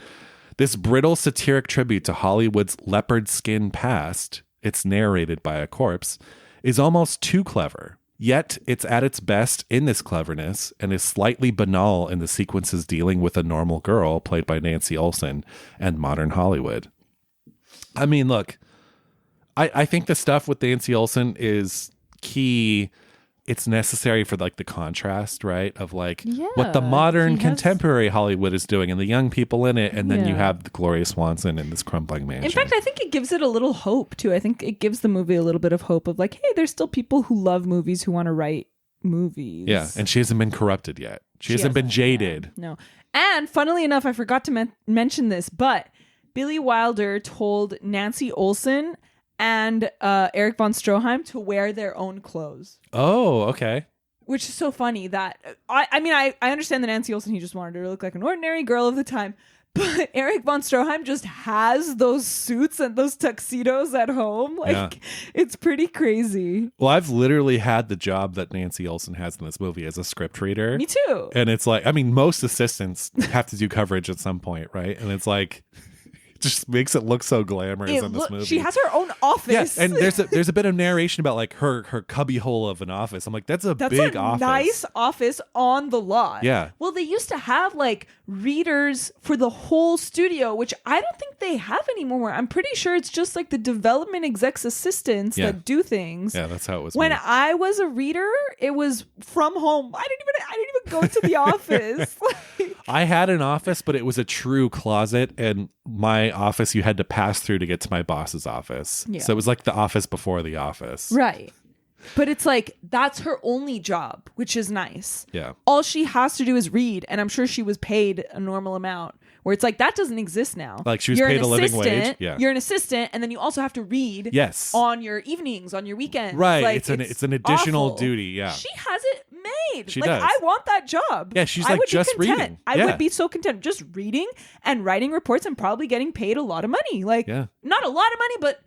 This brittle satiric tribute to Hollywood's leopard skin past, it's narrated by a corpse, is almost too clever. Yet it's at its best in this cleverness and is slightly banal in the sequences dealing with a normal girl played by Nancy Olson and modern Hollywood. I mean, look, I think the stuff with Nancy Olson is key. It's necessary for like the contrast, right? Of like what the modern contemporary Hollywood is doing and the young people in it. And then you have the Gloria Swanson in this crumbling mansion. In fact, I think it gives it a little hope too. I think it gives the movie a little bit of hope of like, hey, there's still people who love movies, who want to write movies. Yeah. And she hasn't been corrupted yet. She hasn't been jaded. No. And funnily enough, I forgot to mention this, but Billy Wilder told Nancy Olson and Eric von Stroheim to wear their own clothes. Oh, okay. Which is so funny that, I understand that Nancy Olson, he just wanted her to look like an ordinary girl of the time. But Eric von Stroheim just has those suits and those tuxedos at home. Like, it's pretty crazy. Well, I've literally had the job that Nancy Olson has in this movie as a script reader. Me too. And it's like, I mean, most assistants have to do coverage at some point, right? And it's like... just makes it look so glamorous in this movie. She has her own office. Yes, and there's a bit of narration about like her cubby hole of an office. I'm like, that's a big office. Nice office on the lot. Yeah. Well, they used to have like readers for the whole studio, which I don't think they have anymore. I'm pretty sure it's just like the development execs assistants that do things. Yeah, that's how it was. When made. I was a reader, it was from home. I didn't even go to the office. I had an office, but it was a true closet, and my office you had to pass through to get to my boss's office. Yeah. So it was like the office before the office. Right. But it's like, that's her only job, which is nice. Yeah. All she has to do is read, and I'm sure she was paid a normal amount, where it's like, that doesn't exist now. Like she was paid a living wage. Yeah. You're an assistant, and then you also have to read on your evenings, on your weekends. Right. Like, it's an additional awful. duty. Yeah. She has it made. She like, does. I want that job. Yeah, she's like just reading. I would be so content just reading and writing reports and probably getting paid a lot of money. Like, not a lot of money, but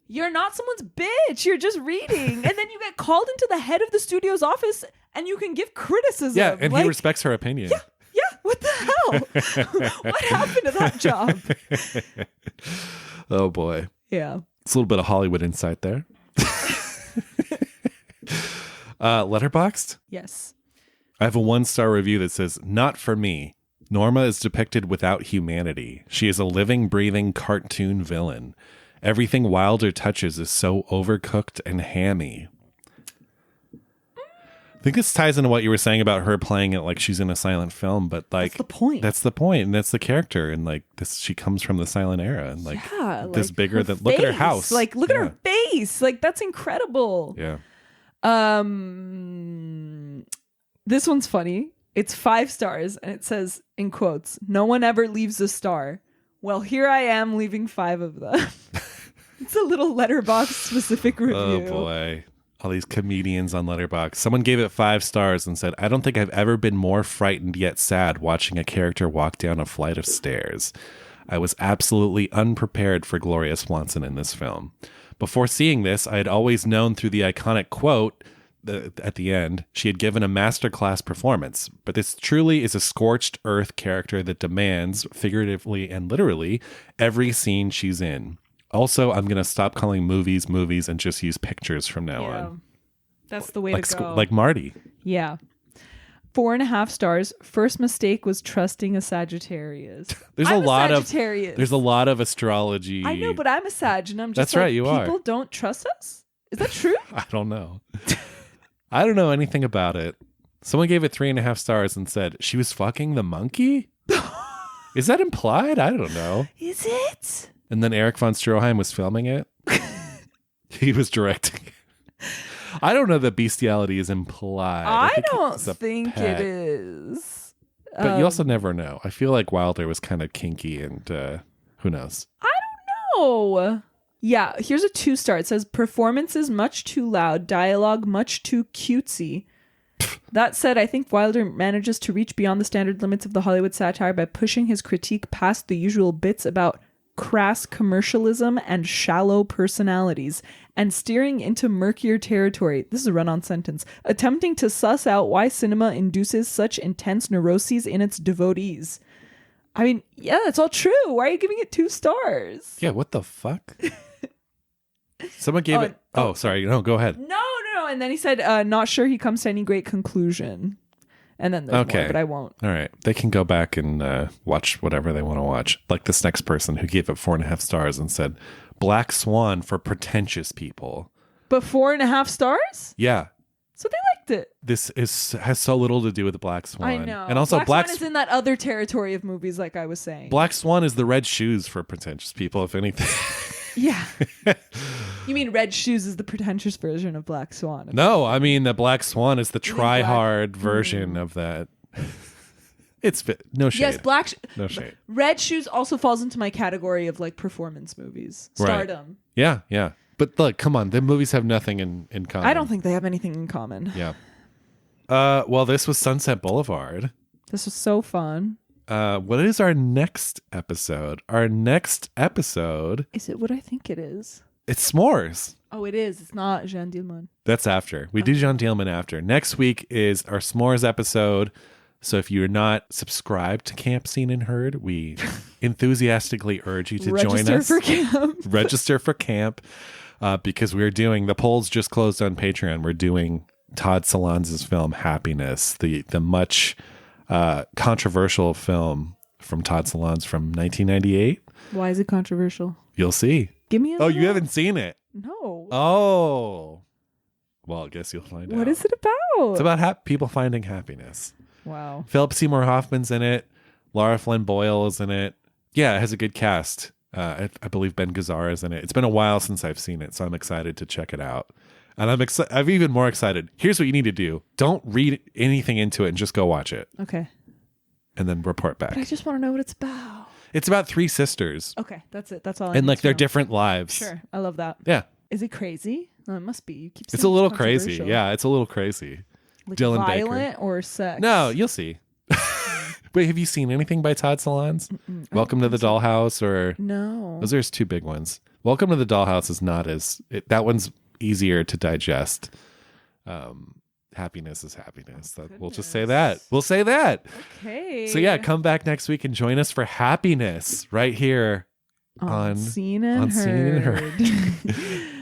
you're not someone's bitch. You're just reading. And then you get called into the head of the studio's office and you can give criticism. Yeah, and he respects her opinion. Yeah. Yeah, what the hell? What happened to that job? Oh, boy. Yeah. It's a little bit of Hollywood insight there. Letterboxd? Yes. I have a 1-star review that says, "Not for me. Norma is depicted without humanity. She is a living, breathing cartoon villain. Everything Wilder touches is so overcooked and hammy. I think this ties into what you were saying about her playing it like she's in a silent film, but like that's the point. That's the point, and that's the character, and like this, she comes from the silent era, and like this bigger than look at her house, like look at her face, like that's incredible. Yeah. This one's funny. It's 5 stars, and it says in quotes, "No one ever leaves a star. Well, here I am leaving 5 of them." It's a little Letterboxd specific review. Oh boy. All these comedians on Letterboxd. Someone gave it 5 stars and said, "I don't think I've ever been more frightened yet sad watching a character walk down a flight of stairs. I was absolutely unprepared for Gloria Swanson in this film. Before seeing this, I had always known through the iconic quote at the end, she had given a masterclass performance. But this truly is a scorched earth character that demands, figuratively and literally, every scene she's in. Also, I'm going to stop calling movies and just use pictures from now on." That's the way to go. Like Marty. Yeah. 4.5 stars. First mistake was trusting a Sagittarius. There's a lot of astrology. I know, but I'm a Sag, and I'm just That's right, you are. People don't trust us? Is that true? I don't know. I don't know anything about it. Someone gave it 3.5 stars and said, "She was fucking the monkey?" Is that implied? I don't know. Is it? And then Eric von Stroheim was filming it. He was directing it. I don't know that bestiality is implied. I don't think it is. But you also never know. I feel like Wilder was kind of kinky, and who knows? I don't know. Yeah, here's a 2 star. It says, "Performances much too loud, dialogue much too cutesy." That said, I think Wilder manages to reach beyond the standard limits of the Hollywood satire by pushing his critique past the usual bits about crass commercialism and shallow personalities, and steering into murkier territory. This is a run-on sentence. Attempting to suss out why cinema induces such intense neuroses in its devotees. I mean, yeah, that's all true. Why are you giving it 2 stars? Yeah, what the fuck? Someone gave it... Oh, sorry. No, go ahead. No. And then he said, "Not sure he comes to any great conclusion." And then there's more, but I won't. All right. They can go back and watch whatever they want to watch. Like this next person who gave it 4.5 stars and said, "Black Swan for pretentious people." But 4.5 stars? Yeah. So they liked it. This has so little to do with the Black Swan. I know. And also Black Swan is in that other territory of movies, like I was saying. Black Swan is the red shoes for pretentious people, if anything. Yeah. You mean Red Shoes is the pretentious version of Black Swan? No, I mean the Black Swan is the try-hard version of that. It's no shade. Yes, no shade. Red Shoes also falls into my category of like performance movies. Stardom. Right. Yeah. But look, come on, the movies have nothing in common. I don't think they have anything in common. Yeah. Well, this was Sunset Boulevard. This was so fun. What is our next episode? Our next episode... Is it what I think it is? It's S'mores. Oh, it is. It's not Jean Dielman. That's after. We do Jean Dielman after. Next week is our S'mores episode. So if you're not subscribed to Camp Seen and Heard, we enthusiastically urge you to join us. Register for camp. Register for camp. Because we're doing... The polls just closed on Patreon. We're doing Todd Solondz's film Happiness, the much... controversial film from Todd Solondz from 1998. Why is it controversial? You'll see. Give me a Oh, you haven't seen it? No. Oh. Well, I guess you'll find out. What is it about? It's about people finding happiness. Wow. Philip Seymour Hoffman's in it. Laura Flynn Boyle is in it. Yeah, it has a good cast. I believe Ben Gazzara is in it. It's been a while since I've seen it, so I'm excited to check it out. And I'm even more excited. Here's what you need to do. Don't read anything into it and just go watch it. Okay. And then report back. But I just want to know what it's about. It's about 3 sisters. Okay, that's it. That's all I And need like to their know. different lives. Sure. I love that. Yeah. Is it crazy? No, it must be. You keep saying It's a little crazy. controversial. Yeah, it's a little crazy. Like Dylan violent Baker. or sex? No, you'll see. Wait, have you seen anything by Todd Solondz? Welcome to the Dollhouse or... No. Those are his 2 big ones. Welcome to the Dollhouse is not as... that one's easier to digest. Happiness is happiness. We'll just say that. We'll say that. Okay. So yeah, come back next week and join us for Happiness right here on Seen and Heard.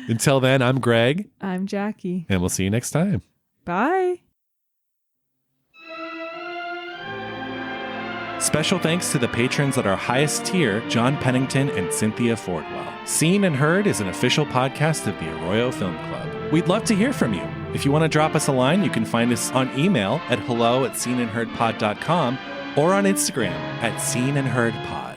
Until then, I'm Greg. I'm Jackie. And we'll see you next time. Bye. Special thanks to the patrons at our highest tier, John Pennington and Cynthia Fordwell. Seen and Heard is an official podcast of the Arroyo Film Club. We'd love to hear from you. If you want to drop us a line, you can find us on email at hello@seenandheardpod.com or on Instagram @seenandheardpod.